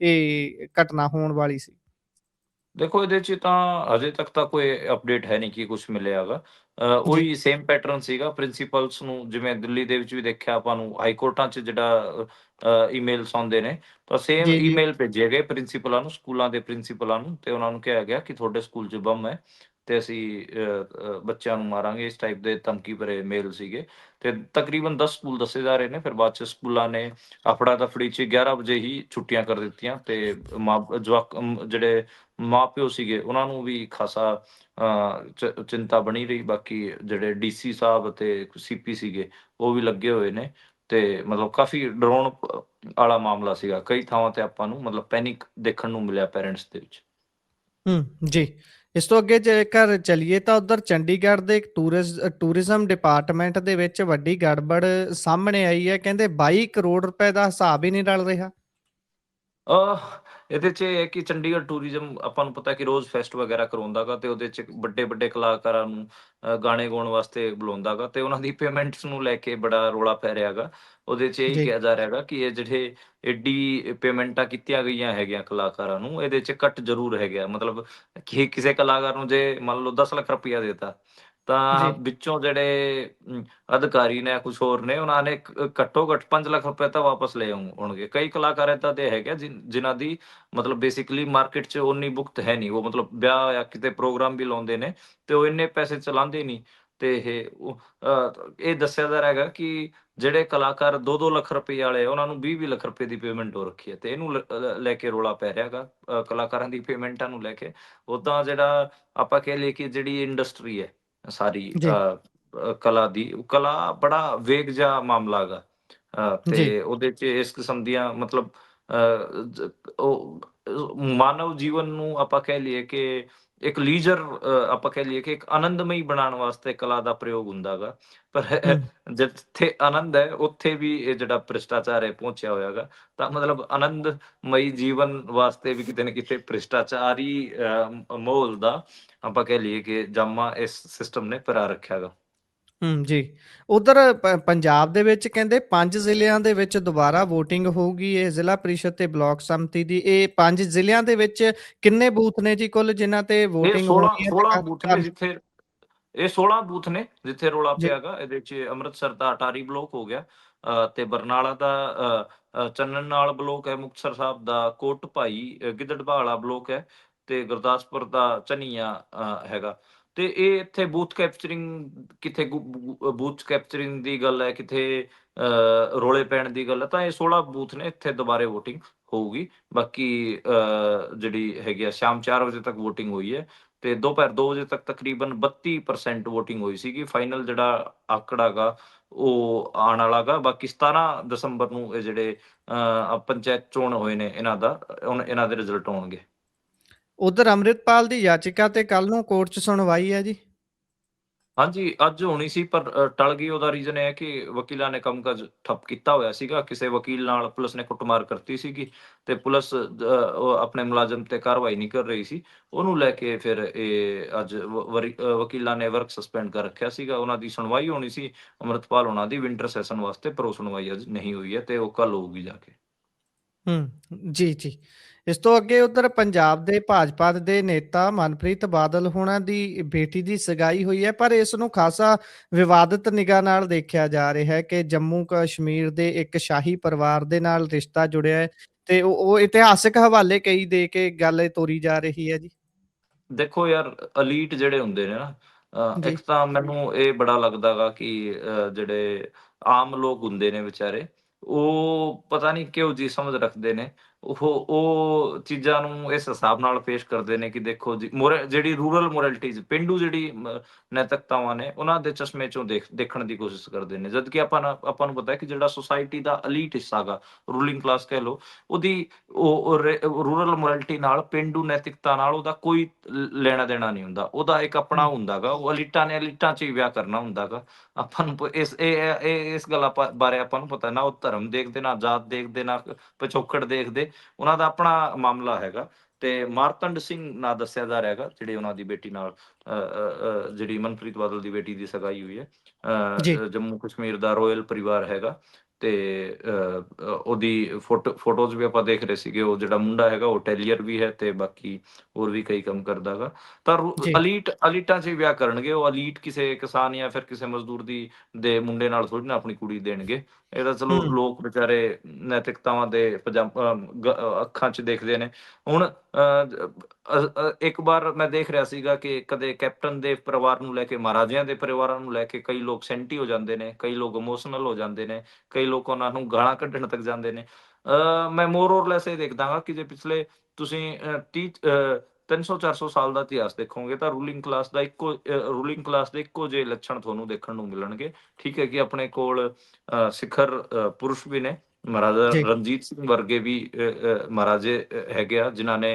ਇਹ ਘਟਨਾ ਹੋਣ ਵਾਲੀ ਸੀ? ਦੇਖੋ, ਇਹਦੇ 'ਚ ਤਾਂ ਹਜੇ ਤੱਕ ਤਾਂ ਕੋਈ ਅਪਡੇਟ ਹੈ ਨਹੀਂ ਕਿ ਕੁਛ ਮਿਲਿਆ ਹੈਗਾ। ਜੀ, ਉਹੀ ਸੇਮ ਪੈਟਰਨ ਸੀਗਾ ਪ੍ਰਿੰਸੀਪਲਸ ਨੂੰ, ਜਿਵੇਂ ਦਿੱਲੀ ਦੇ ਵਿੱਚ ਵੀ ਦੇਖਿਆ ਆਪਾਂ ਨੂੰ ਹਾਈ ਕੋਰਟਾਂ 'ਚ ਜਿਹੜਾ ਈਮੇਲਸ ਆਉਂਦੇ ਨੇ, ਤਾਂ ਸੇਮ ਜੀ, ਜੀ, ਈਮੇਲ ਭੇਜੇ ਗਏ ਪ੍ਰਿੰਸੀਪਲਾਂ ਨੂੰ, ਸਕੂਲਾਂ ਦੇ ਪ੍ਰਿੰਸੀਪਲਾਂ ਨੂੰ, ਤੇ ਉਹਨਾਂ ਨੂੰ ਕਿਹਾ ਗਿਆ ਕਿ ਤੁਹਾਡੇ ਸਕੂਲ 'ਚ ਬੰਬ ਹੈ ਤੇ ਅਸੀਂ ਬੱਚਿਆਂ ਨੂੰ ਮਾਰਾਂਗੇ। ਇਸ ਟਾਈਪ ਦੇ ਧਮਕੀ ਭਰੇ ਮੇਲ ਸੀਗੇ ਤੇ ਤਕਰੀਬਨ 10 ਸਕੂਲ ਦੱਸੇ ਜਾ ਰਹੇ ਨੇ। ਫਿਰ ਬਾਅਦ 'ਚ ਸਕੂਲਾਂ ਨੇ ਹਫੜਾ ਦਫੜੀ 'ਚ 11 ਵਜੇ ਹੀ ਛੁੱਟੀਆਂ ਕਰ ਦਿੱਤੀਆਂ ਤੇ ਜਿਹੜੇ ਮਾਂ-ਪਿਓ ਸੀਗੇ ਉਹਨਾਂ ਨੂੰ ਵੀ ਖਾਸਾ ਚਿੰਤਾ ਬਣੀ ਰਹੀ। ਬਾਕੀ ਜਿਹੜੇ ਡੀਸੀ ਸਾਹਿਬ ਅਤੇ ਸੀਪੀ ਸੀਗੇ ਉਹ ਵੀ ਲੱਗੇ ਹੋਏ ਨੇ ਤੇ ਮਤਲਬ ਕਾਫ਼ੀ ਡਰਾਉਣ ਆਲਾ ਮਾਮਲਾ ਸੀਗਾ। ਕਈ ਥਾਵਾਂ ਤੇ ਆਪਾਂ ਨੂੰ ਮਤਲਬ ਪੈਨਿਕ ਦੇਖਣ ਨੂੰ ਮਿਲਿਆ ਪੇਰੈਂਟਸ ਦੇ ਵਿੱਚ। ਜੀ। ਇਸ ਤੋਂ ਅੱਗੇ ਜੇਕਰ ਚੱਲੀਏ ਤਾਂ ਉੱਧਰ ਚੰਡੀਗੜ੍ਹ ਦੇ ਟੂਰਿਜ਼ਮ ਡਿਪਾਰਟਮੈਂਟ ਦੇ ਵਿੱਚ ਵੱਡੀ ਗੜਬੜ ਸਾਹਮਣੇ ਆਈ ਹੈ। ਕਹਿੰਦੇ 22 ਕਰੋੜ ਰੁਪਏ ਦਾ ਹਿਸਾਬ ਹੀ ਨਹੀਂ ਰਲ ਰਿਹਾ। ਅਹ ਇਹਦੇ 'ਚ ਇਹ ਹੈ ਕਿ ਚੰਡੀਗੜ੍ਹ ਟੂਰਿਜ਼ਮ ਆਪਾਂ ਨੂੰ ਪਤਾ ਕਿ ਰੋਜ਼ ਫੈਸਟ ਵਗੈਰਾ ਕਰਵਾਉਂਦਾ ਗਾ ਤੇ ਉਹਦੇ 'ਚ ਵੱਡੇ-ਵੱਡੇ ਕਲਾਕਾਰਾਂ ਨੂੰ ਗਾਣੇ ਗਾਉਣ ਵਾਸਤੇ ਬੁਲਾਉਂਦਾ ਗਾ ਤੇ ਉਹਨਾਂ ਦੀ ਪੇਮੈਂਟਸ ਨੂੰ ਲੈ ਕੇ ਬੜਾ ਰੌਲਾ ਪੈ ਰਿਹਾ ਗਾ। ਉਹਦੇ 'ਚ ਇਹੀ ਜੀ, ਕਿਹਾ ਜਾ ਰਿਹਾ ਗਾ ਕਿ ਇਹ ਜਿਹੜੇ ਐਡੀ ਪੇਮੈਂਟਾਂ ਕੀਤੀਆਂ ਗਈਆਂ ਹੈਗੀਆਂ ਕਲਾਕਾਰਾਂ ਨੂੰ, ਇਹਦੇ 'ਚ ਕੱਟ ਜ਼ਰੂਰ ਹੈਗਾ। ਮਤਲਬ ਕਿ ਕਿਸੇ ਕਲਾਕਾਰ ਨੂੰ ਜੇ ਮੰਨ ਲਓ 10 ਲੱਖ ਰੁਪਈਆ ਦੇਤਾ, ਤਾਂ ਜੀ। ਵਿੱਚੋਂ ਜਿਹੜੇ ਅਧਿਕਾਰੀ ਨੇ ਕੁਛ ਹੋਰ ਨੇ, ਉਹਨਾਂ ਨੇ ਘੱਟੋ ਘੱਟ 5 ਲੱਖ ਰੁਪਏ ਤਾਂ ਵਾਪਸ ਲੈ ਆਉਣਗੇ। ਕਈ ਕਲਾਕਾਰ ਏਦਾਂ ਦੇ ਹੈਗੇ ਆ ਜਿਨ੍ਹਾਂ ਦੀ ਮਤਲਬ ਬੇਸਿਕਲੀ ਮਾਰਕੀਟ 'ਚ ਓਨੀ ਭੁਗਤ ਹੈ ਨਹੀਂ। ਉਹ ਮਤਲਬ ਵਿਆਹ ਜਾਂ ਕਿਤੇ ਪ੍ਰੋਗਰਾਮ ਵੀ ਲਾਉਂਦੇ ਨੇ ਤੇ ਉਹ ਇੰਨੇ ਪੈਸੇ ਚਲਾਉਂਦੇ ਨਹੀਂ। ਤੇ ਇਹ ਦੱਸਿਆ ਜਾ ਰਿਹਾ ਹੈਗਾ ਕਿ ਜਿਹੜੇ ਕਲਾਕਾਰ 2-2 ਲੱਖ ਰੁਪਏ ਵਾਲੇ ਆ, ਉਹਨਾਂ ਨੂੰ 20-20 ਲੱਖ ਰੁਪਏ ਦੀ ਪੇਮੈਂਟ ਹੋ ਰੱਖੀ ਹੈ ਤੇ ਇਹਨੂੰ ਲੈ ਕੇ ਰੌਲਾ ਪੈ ਰਿਹਾ ਹੈਗਾ ਕਲਾਕਾਰਾਂ ਦੀ ਪੇਮੈਂਟਾਂ ਨੂੰ ਲੈ ਕੇ। ਓਦਾਂ ਜਿਹੜਾ ਆਪਾਂ ਕਹਿ ਲਈਏ ਕਿ ਜਿਹੜੀ ਇੰਡਸਟਰੀ ਹੈ ਸਾਰੀ ਜੀ, ਕਲਾ ਦੀ, ਕਲਾ ਬੜਾ ਵੇਗ ਜਿਹਾ ਮਾਮਲਾ ਹੈਗਾ। ਜੀ, ਤੇ ਉਹਦੇ 'ਚ ਇਸ ਕਿਸਮ ਦੀਆਂ ਮਤਲਬ ਉਹ ਮਾਨਵ ਜੀਵਨ ਨੂੰ ਆਪਾਂ ਕਹਿ ਲਈਏ ਕਿ ਇੱਕ ਲੀਜਰ ਆਪਾਂ ਕਹਿ ਲਈਏ ਕਿ ਇੱਕ ਆਨੰਦਮਈ ਬਣਾਉਣ ਵਾਸਤੇ ਕਲਾ ਦਾ ਪ੍ਰਯੋਗ ਹੁੰਦਾ ਗਾ। ਪਰ ਹੂੰ, ਜਿੱਥੇ ਆਨੰਦ ਹੈ, ਉੱਥੇ ਵੀ ਇਹ ਜਿਹੜਾ ਭ੍ਰਿਸ਼ਟਾਚਾਰ ਹੈ ਪਹੁੰਚਿਆ ਹੋਇਆ ਗਾ। ਤਾਂ ਮਤਲਬ ਆਨੰਦਮਈ ਜੀਵਨ ਵਾਸਤੇ ਵੀ ਕਿਤੇ ਨਾ ਕਿਤੇ ਭ੍ਰਿਸ਼ਟਾਚਾਰੀ ਮਾਹੌਲ ਦਾ ਆਪਾਂ ਕਹਿ ਲਈਏ ਕਿ ਜਾਮਾ ਇਸ ਸਿਸਟਮ ਨੇ ਪਹਿਰਾ ਰੱਖਿਆ ਗਾ। ਜੀ। ਉਧਰ ਪੰਜਾਬ ਦੇ ਵਿੱਚ ਕਹਿੰਦੇ 5 ਜ਼ਿਲ੍ਹਿਆਂ ਦੇ ਵਿੱਚ ਦੁਬਾਰਾ ਵੋਟਿੰਗ ਹੋਊਗੀ ਇਹ ਜ਼ਿਲ੍ਹਾ ਪ੍ਰੀਸ਼ਦ ਤੇ ਬਲਾਕ ਸੰਮਤੀ ਦੀ। ਇਹ 5 ਜ਼ਿਲ੍ਹਿਆਂ ਦੇ ਵਿੱਚ ਕਿੰਨੇ ਬੂਥ ਨੇ ਜੀ ਕੁੱਲ ਜਿਨ੍ਹਾਂ ਤੇ ਇਹ ਵੋਟਿੰਗ 16 ਹੋਣੀ ਹੈ ਤੇ 16 ਬੂਥ ਨੇ ਜਿੱਥੇ ਇਹ 16 ਬੂਥ ਨੇ ਜਿੱਥੇ ਰੌਲਾ ਜੀ, ਪਿਆ ਗਾ। ਇਹਦੇ 'ਚ ਅੰਮ੍ਰਿਤਸਰ ਦਾ ਅਟਾਰੀ ਬਲੋਕ ਹੋ ਗਿਆ, ਤੇ ਬਰਨਾਲਾ ਦਾ ਚੰਨਣ ਬਲੋਕ ਹੈ, ਮੁਕਤਸਰ ਸਾਹਿਬ ਦਾ ਕੋਟ ਭਾਈ ਗਿੱਦੜਬਾਹਾ ਬਲੋਕ ਹੈ ਤੇ ਗੁਰਦਾਸਪੁਰ ਦਾ ਧਨੀਆ ਹੈਗਾ। ਤੇ ਇਹ ਇੱਥੇ ਬੂਥ ਕੈਪਚਰਿੰਗ ਕਿੱਥੇ ਬੂਥ ਕੈਪਚਰਿੰਗ ਦੀ ਗੱਲ ਹੈ, ਕਿੱਥੇ ਰੌਲੇ ਪੈਣ ਦੀ ਗੱਲ ਹੈ। ਤਾਂ ਇਹ 16 ਬੂਥ ਨੇ, ਇੱਥੇ ਦੁਬਾਰੇ ਵੋਟਿੰਗ ਹੋਊਗੀ। ਬਾਕੀ ਜਿਹੜੀ ਹੈਗੀ ਆ ਸ਼ਾਮ 4 ਵਜੇ ਤੱਕ ਵੋਟਿੰਗ ਹੋਈ ਹੈ ਤੇ ਦੁਪਹਿਰ 2 ਵਜੇ ਤੱਕ ਤਕਰੀਬਨ 32% ਵੋਟਿੰਗ ਹੋਈ ਸੀਗੀ। ਫਾਈਨਲ ਜਿਹੜਾ ਆંકੜਾ ਗਾ ਉਹ ਆਉਣ ਵਾਲਾ ਗਾ। ਬਾਕੀ 17 ਦਸੰਬਰ ਨੂੰ ਇਹ ਜਿਹੜੇ ਪੰਚਾਇਤ ਚੋਣ ਹੋਏ ਨੇ, ਇਹਨਾਂ ਦੇ ਰਿਜ਼ਲਟ ਆਉਣਗੇ। ਉਧਰ ਅੰਮ੍ਰਿਤਪਾਲ ਦੀ ਯਾਚਿਕਾ ਤੇ ਕੱਲ ਨੂੰ ਕੋਰਟ 'ਚ ਸੁਣਵਾਈ ਹੈ ਜੀ। ਹਾਂਜੀ, ਅੱਜ ਹੋਣੀ ਸੀ ਪਰ ਟਲ ਗਈ। ਉਹਦਾ ਰੀਜ਼ਨ ਇਹ ਹੈ ਕਿ ਵਕੀਲਾਂ ਨੇ ਕੰਮਕਾਜ ਠੱਪ ਕੀਤਾ ਹੋਇਆ ਸੀਗਾ। ਕਿਸੇ ਵਕੀਲ ਨਾਲ ਪੁਲਿਸ ਨੇ ਕੁੱਟਮਾਰ ਕਰਤੀ ਸੀਗੀ ਤੇ ਪੁਲਿਸ ਉਹ ਆਪਣੇ ਮੁਲਾਜ਼ਮ ਤੇ ਕਾਰਵਾਈ ਨਹੀਂ ਕਰ ਰਹੀ ਸੀ। ਉਹਨੂੰ ਲੈ ਕੇ ਫਿਰ ਇਹ ਅੱਜ ਵਕੀਲਾਂ ਨੇ ਵਰਕ ਸਸਪੈਂਡ ਕਰ ਰੱਖਿਆ ਸੀਗਾ। ਉਹਨਾਂ ਦੀ ਸੁਣਵਾਈ ਹੋਣੀ ਸੀ ਅੰਮ੍ਰਿਤਪਾਲ ਹੋਣਾ ਦੀ ਵਿੰਟਰ ਸੈਸ਼ਨ ਵਾਸਤੇ, ਪਰ ਉਹ ਸੁਣਵਾਈ ਅੱਜ ਨਹੀਂ ਹੋਈ ਹੈ ਤੇ ਉਹ ਕੱਲ ਹੋਊਗੀ ਜਾ ਕੇ। ਜੀ, ਜੀ। ਇਸ ਤੋਂ ਅੱਗੇ ਉਧਰ ਪੰਜਾਬ ਦੇ ਭਾਜਪਾ ਦੇ ਨੇਤਾ ਮਨਪ੍ਰੀਤ ਬਾਦਲ ਹੋਣਾ ਦੀ ਬੇਟੀ ਦੀ ਸਗਾਈ ਹੋਈ ਹੈ, ਪਰ ਇਸ ਨੂੰ ਖਾਸਾ ਵਿਵਾਦਿਤ ਨਿਗਾਹ ਨਾਲ ਦੇਖਿਆ ਜਾ ਰਿਹਾ ਹੈ ਕਿ ਜੰਮੂ ਕਸ਼ਮੀਰ ਦੇ ਇੱਕ ਸ਼ਾਹੀ ਪਰਿਵਾਰ ਦੇ ਨਾਲ ਰਿਸ਼ਤਾ ਜੁੜਿਆ ਹੈ ਤੇ ਉਹ ਇਤਿਹਾਸਕ ਹਵਾਲੇ ਕਈ ਦੇ ਕੇ ਗੱਲ ਤੋਰੀ ਜਾ ਰਹੀ ਹੈ ਜੀ। ਦੇਖੋ ਯਾਰ, ਐਲੀਟ ਜਿਹੜੇ ਹੁੰਦੇ ਨੇ ਨਾ, ਜੀ, ਇੱਕ ਤਾਂ ਮੈਨੂੰ ਇਹ ਬੜਾ ਲੱਗਦਾ ਗਾ ਕਿ ਜਿਹੜੇ ਆਮ ਲੋਕ ਹੁੰਦੇ ਨੇ ਵਿਚਾਰੇ, ਉਹ ਪਤਾ ਨਹੀਂ ਕਿਹੋ ਜਿਹੀ ਸਮਝ ਰੱਖਦੇ ਨੇ। ਉਹ ਚੀਜ਼ਾਂ ਨੂੰ ਇਸ ਹਿਸਾਬ ਨਾਲ ਪੇਸ਼ ਕਰਦੇ ਨੇ ਕਿ ਦੇਖੋ ਜੀ, ਜਿਹੜੀ ਰੂਰਲ ਮੋਰੈਲਿਟੀਜ਼, ਪੇਂਡੂ ਜਿਹੜੀ ਨੈਤਿਕਤਾਵਾਂ ਨੇ, ਉਹਨਾਂ ਦੇ ਚਸ਼ਮੇ 'ਚੋਂ ਦੇਖਣ ਦੀ ਕੋਸ਼ਿਸ਼ ਕਰਦੇ ਨੇ। ਜਦ ਕਿ ਆਪਾਂ ਨੂੰ ਪਤਾ ਹੈ ਕਿ ਜਿਹੜਾ ਸੁਸਾਇਟੀ ਦਾ ਐਲੀਟ ਹਿੱਸਾ ਗਾ, ਰੂਲਿੰਗ ਕਲਾਸ ਕਹਿ ਲਓ, ਉਹਦੀ ਰੂਰਲ ਮੋਰੈਲਿਟੀ ਨਾਲ, ਪੇਂਡੂ ਨੈਤਿਕਤਾ ਨਾਲ ਉਹਦਾ ਕੋਈ ਲੈਣਾ ਦੇਣਾ ਨਹੀਂ ਹੁੰਦਾ। ਉਹਦਾ ਇੱਕ ਆਪਣਾ ਹੂੰ, ਹੁੰਦਾ ਗਾ। ਉਹ ਐਲੀਟਾਂ 'ਚ ਹੀ ਵਿਆਹ ਕਰਨਾ ਹੁੰਦਾ ਗਾ। ਆਪਾਂ ਨੂੰ ਇਸ ਗੱਲ ਬਾਰੇ ਆਪਾਂ ਨੂੰ ਪਤਾ ਨਾ, ਉਹ ਧਰਮ ਦੇਖਦੇ, ਨਾ ਜਾਤ ਦੇਖਦੇ, ਨਾ ਪਿਛੋਕੜ ਦੇਖਦੇ। ਉਹਨਾਂ ਦਾ ਆਪਣਾ ਮਾਮਲਾ ਹੈਗਾ। ਤੇ ਮਾਰਤੰਡ ਸਿੰਘ ਨਾਂ ਦੱਸਿਆ ਜਾ ਰਿਹਾ ਹੈਗਾ, ਜਿਹੜੇ ਉਹਨਾਂ ਦੀ ਬੇਟੀ ਨਾਲ ਜਿਹੜੀ ਮਨਪ੍ਰੀਤ ਬਾਦਲ ਦੀ ਬੇਟੀ ਦੀ ਸਗਾਈ ਹੋਈ ਹੈ। ਜੀ, ਜੰਮੂ ਕਸ਼ਮੀਰ ਦਾ ਰਾਇਲ ਪਰਿਵਾਰ ਹੈਗਾ ਤੇ ਉਹਦੀ ਫੋਟੋਜ਼ ਵੀ ਆਪਾਂ ਦੇਖ ਰਹੇ ਸੀਗੇ। ਉਹ ਜਿਹੜਾ ਮੁੰਡਾ ਹੈਗਾ ਉਹ ਟੈਲੀਅਰ ਵੀ ਹੈ ਤੇ ਬਾਕੀ ਹੋਰ ਵੀ ਕਈ ਕੰਮ ਕਰਦਾ ਗਾ। ਤਾਂ ਜੀ, ਐਲੀਟਾਂ 'ਚ ਹੀ ਵਿਆਹ ਕਰਨਗੇ। ਉਹ ਐਲੀਟ ਕਿਸੇ ਕਿਸਾਨ ਜਾਂ ਫਿਰ ਕਿਸੇ ਮਜ਼ਦੂਰ ਦੇ ਮੁੰਡੇ ਨਾਲ ਥੋੜ੍ਹੀ ਨਾ ਆਪਣੀ ਕੁੜੀ ਦੇਣਗੇ। ਇਹ ਤਾਂ ਚਲੋ ਹੂੰ, ਲੋਕ ਵਿਚਾਰੇ ਨੈਤਿਕਤਾਵਾਂ ਦੇ ਅੱਖਾਂ 'ਚ ਦੇਖਦੇ ਨੇ। ਹੁਣ ਇੱਕ ਵਾਰ ਮੈਂ ਦੇਖ ਰਿਹਾ ਸੀਗਾ ਕਿ ਕਦੇ ਕੈਪਟਨ ਦੇ ਪਰਿਵਾਰ ਨੂੰ ਲੈ ਕੇ, ਮਹਾਰਾਜਿਆਂ ਦੇ ਪਰਿਵਾਰਾਂ ਨੂੰ ਲੈ ਕੇ ਕਈ ਲੋਕ ਸੈਂਟੀ ਹੋ ਜਾਂਦੇ ਨੇ, ਕਈ ਲੋਕ ਇਮੋਸ਼ਨਲ ਹੋ ਜਾਂਦੇ ਨੇ, ਕਈ ਲੋਕ ਉਹਨਾਂ ਨੂੰ ਗਾਲਾਂ ਕੱਢਣ ਤੱਕ ਜਾਂਦੇ ਨੇ। ਮੈਂ ਮੋਰ ਔਰ ਲੈਸ ਇਹ ਦੇਖਦਾ ਹਾਂ ਕਿ ਜੇ ਪਿਛਲੇ ਤੁਸੀਂ 300-400 ਸਾਲ ਦਾ ਇਤਿਹਾਸ ਦੇਖੋਗੇ ਤਾਂ ਰੂਲਿੰਗ ਕਲਾਸ ਦੇ ਇੱਕੋ ਜਿਹੇ ਲੱਛਣ ਤੁਹਾਨੂੰ ਦੇਖਣ ਨੂੰ ਮਿਲਣਗੇ। ਠੀਕ ਹੈ ਕਿ ਆਪਣੇ ਕੋਲ ਸਿਖਰ ਪੁਰਸ਼ ਵੀ ਨੇ, ਮਹਾਰਾਜਾ ਜੀ, ਰਣਜੀਤ ਸਿੰਘ ਵਰਗੇ ਵੀ ਮਹਾਰਾਜੇ ਹੈਗੇ ਆ ਜਿਨ੍ਹਾਂ ਨੇ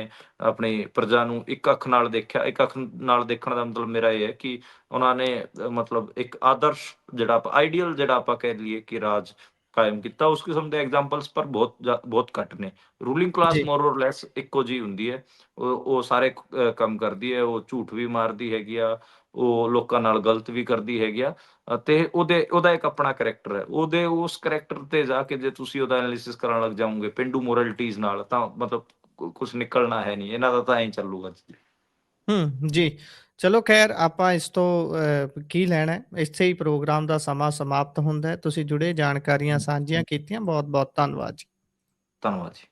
ਆਪਣੀ ਪ੍ਰਜਾ ਨੂੰ ਇੱਕ ਅੱਖ ਨਾਲ ਦੇਖਿਆ। ਇੱਕ ਅੱਖ ਨਾਲ ਦੇਖਣ ਦਾ ਮਤਲਬ ਮੇਰਾ ਇਹ ਹੈ ਕਿ ਉਹਨਾਂ ਨੇ ਮਤਲਬ ਇੱਕ ਆਦਰਸ਼ ਜਿਹੜਾ ਆਪਾਂ ਆਈਡੀਅਲ ਜਿਹੜਾ ਆਪਾਂ ਕਹਿ ਲਈਏ ਕਿ ਰਾਜ ਕਾਇਮ ਕੀਤਾ। ਉਸ ਕਿਸਮ ਦੇ ਐਗਜ਼ਾਮਪਲਸ ਪਰ ਬਹੁਤ ਘੱਟ ਨੇ। ਰੂਲਿੰਗ ਕਲਾਸ ਜੀ। ਮੋਰ ਔਰ ਲੈਸ ਇੱਕੋ ਜਿਹੀ ਹੁੰਦੀ ਹੈ। ਉਹ ਸਾਰੇ ਕੰਮ ਕਰਦੀ ਹੈ। ਉਹ ਝੂਠ ਵੀ ਮਾਰਦੀ ਹੈਗੀ ਆ, ਉਹ ਲੋਕਾਂ ਨਾਲ ਗਲਤ ਵੀ ਕਰਦੀ ਹੈਗੀ ਆ। ਅਤੇ ਉਹਦਾ ਇੱਕ ਆਪਣਾ ਕਰੈਕਟਰ ਹੈ। ਉਹਦੇ ਉਸ ਕਰੈਕਟਰ ਤੇ ਜਾ ਕੇ ਜੇ ਤੁਸੀਂ ਉਹਦਾ ਐਨਾਲਿਸਿਸ ਕਰਨ ਲੱਗ ਜਾਓਗੇ ਪੇਂਡੂ ਮੋਰਲਿਟੀਜ਼ ਨਾਲ, ਤਾਂ ਮਤਲਬ ਕੁਛ ਨਿਕਲਣਾ ਹੈ ਨਹੀਂ। ਇਹਨਾਂ ਦਾ ਤਾਂ ਐਂ ਚੱਲੂਗਾ ਜੀ। ਜੀ। ਚਲੋ ਖ਼ੈਰ ਆਪਾਂ ਇਸ ਤੋਂ ਕੀ ਲੈਣਾ ਹੈ, ਇੱਥੇ ਹੀ ਪ੍ਰੋਗਰਾਮ ਦਾ ਸਮਾਂ ਸਮਾਪਤ ਹੁੰਦਾ ਹੈ। ਤੁਸੀਂ ਜੁੜੇ ਜਾਣਕਾਰੀਆਂ ਸਾਂਝੀਆਂ ਕੀਤੀਆਂ, ਬਹੁਤ-ਬਹੁਤ ਧੰਨਵਾਦ ਜੀ। ਧੰਨਵਾਦ ਜੀ।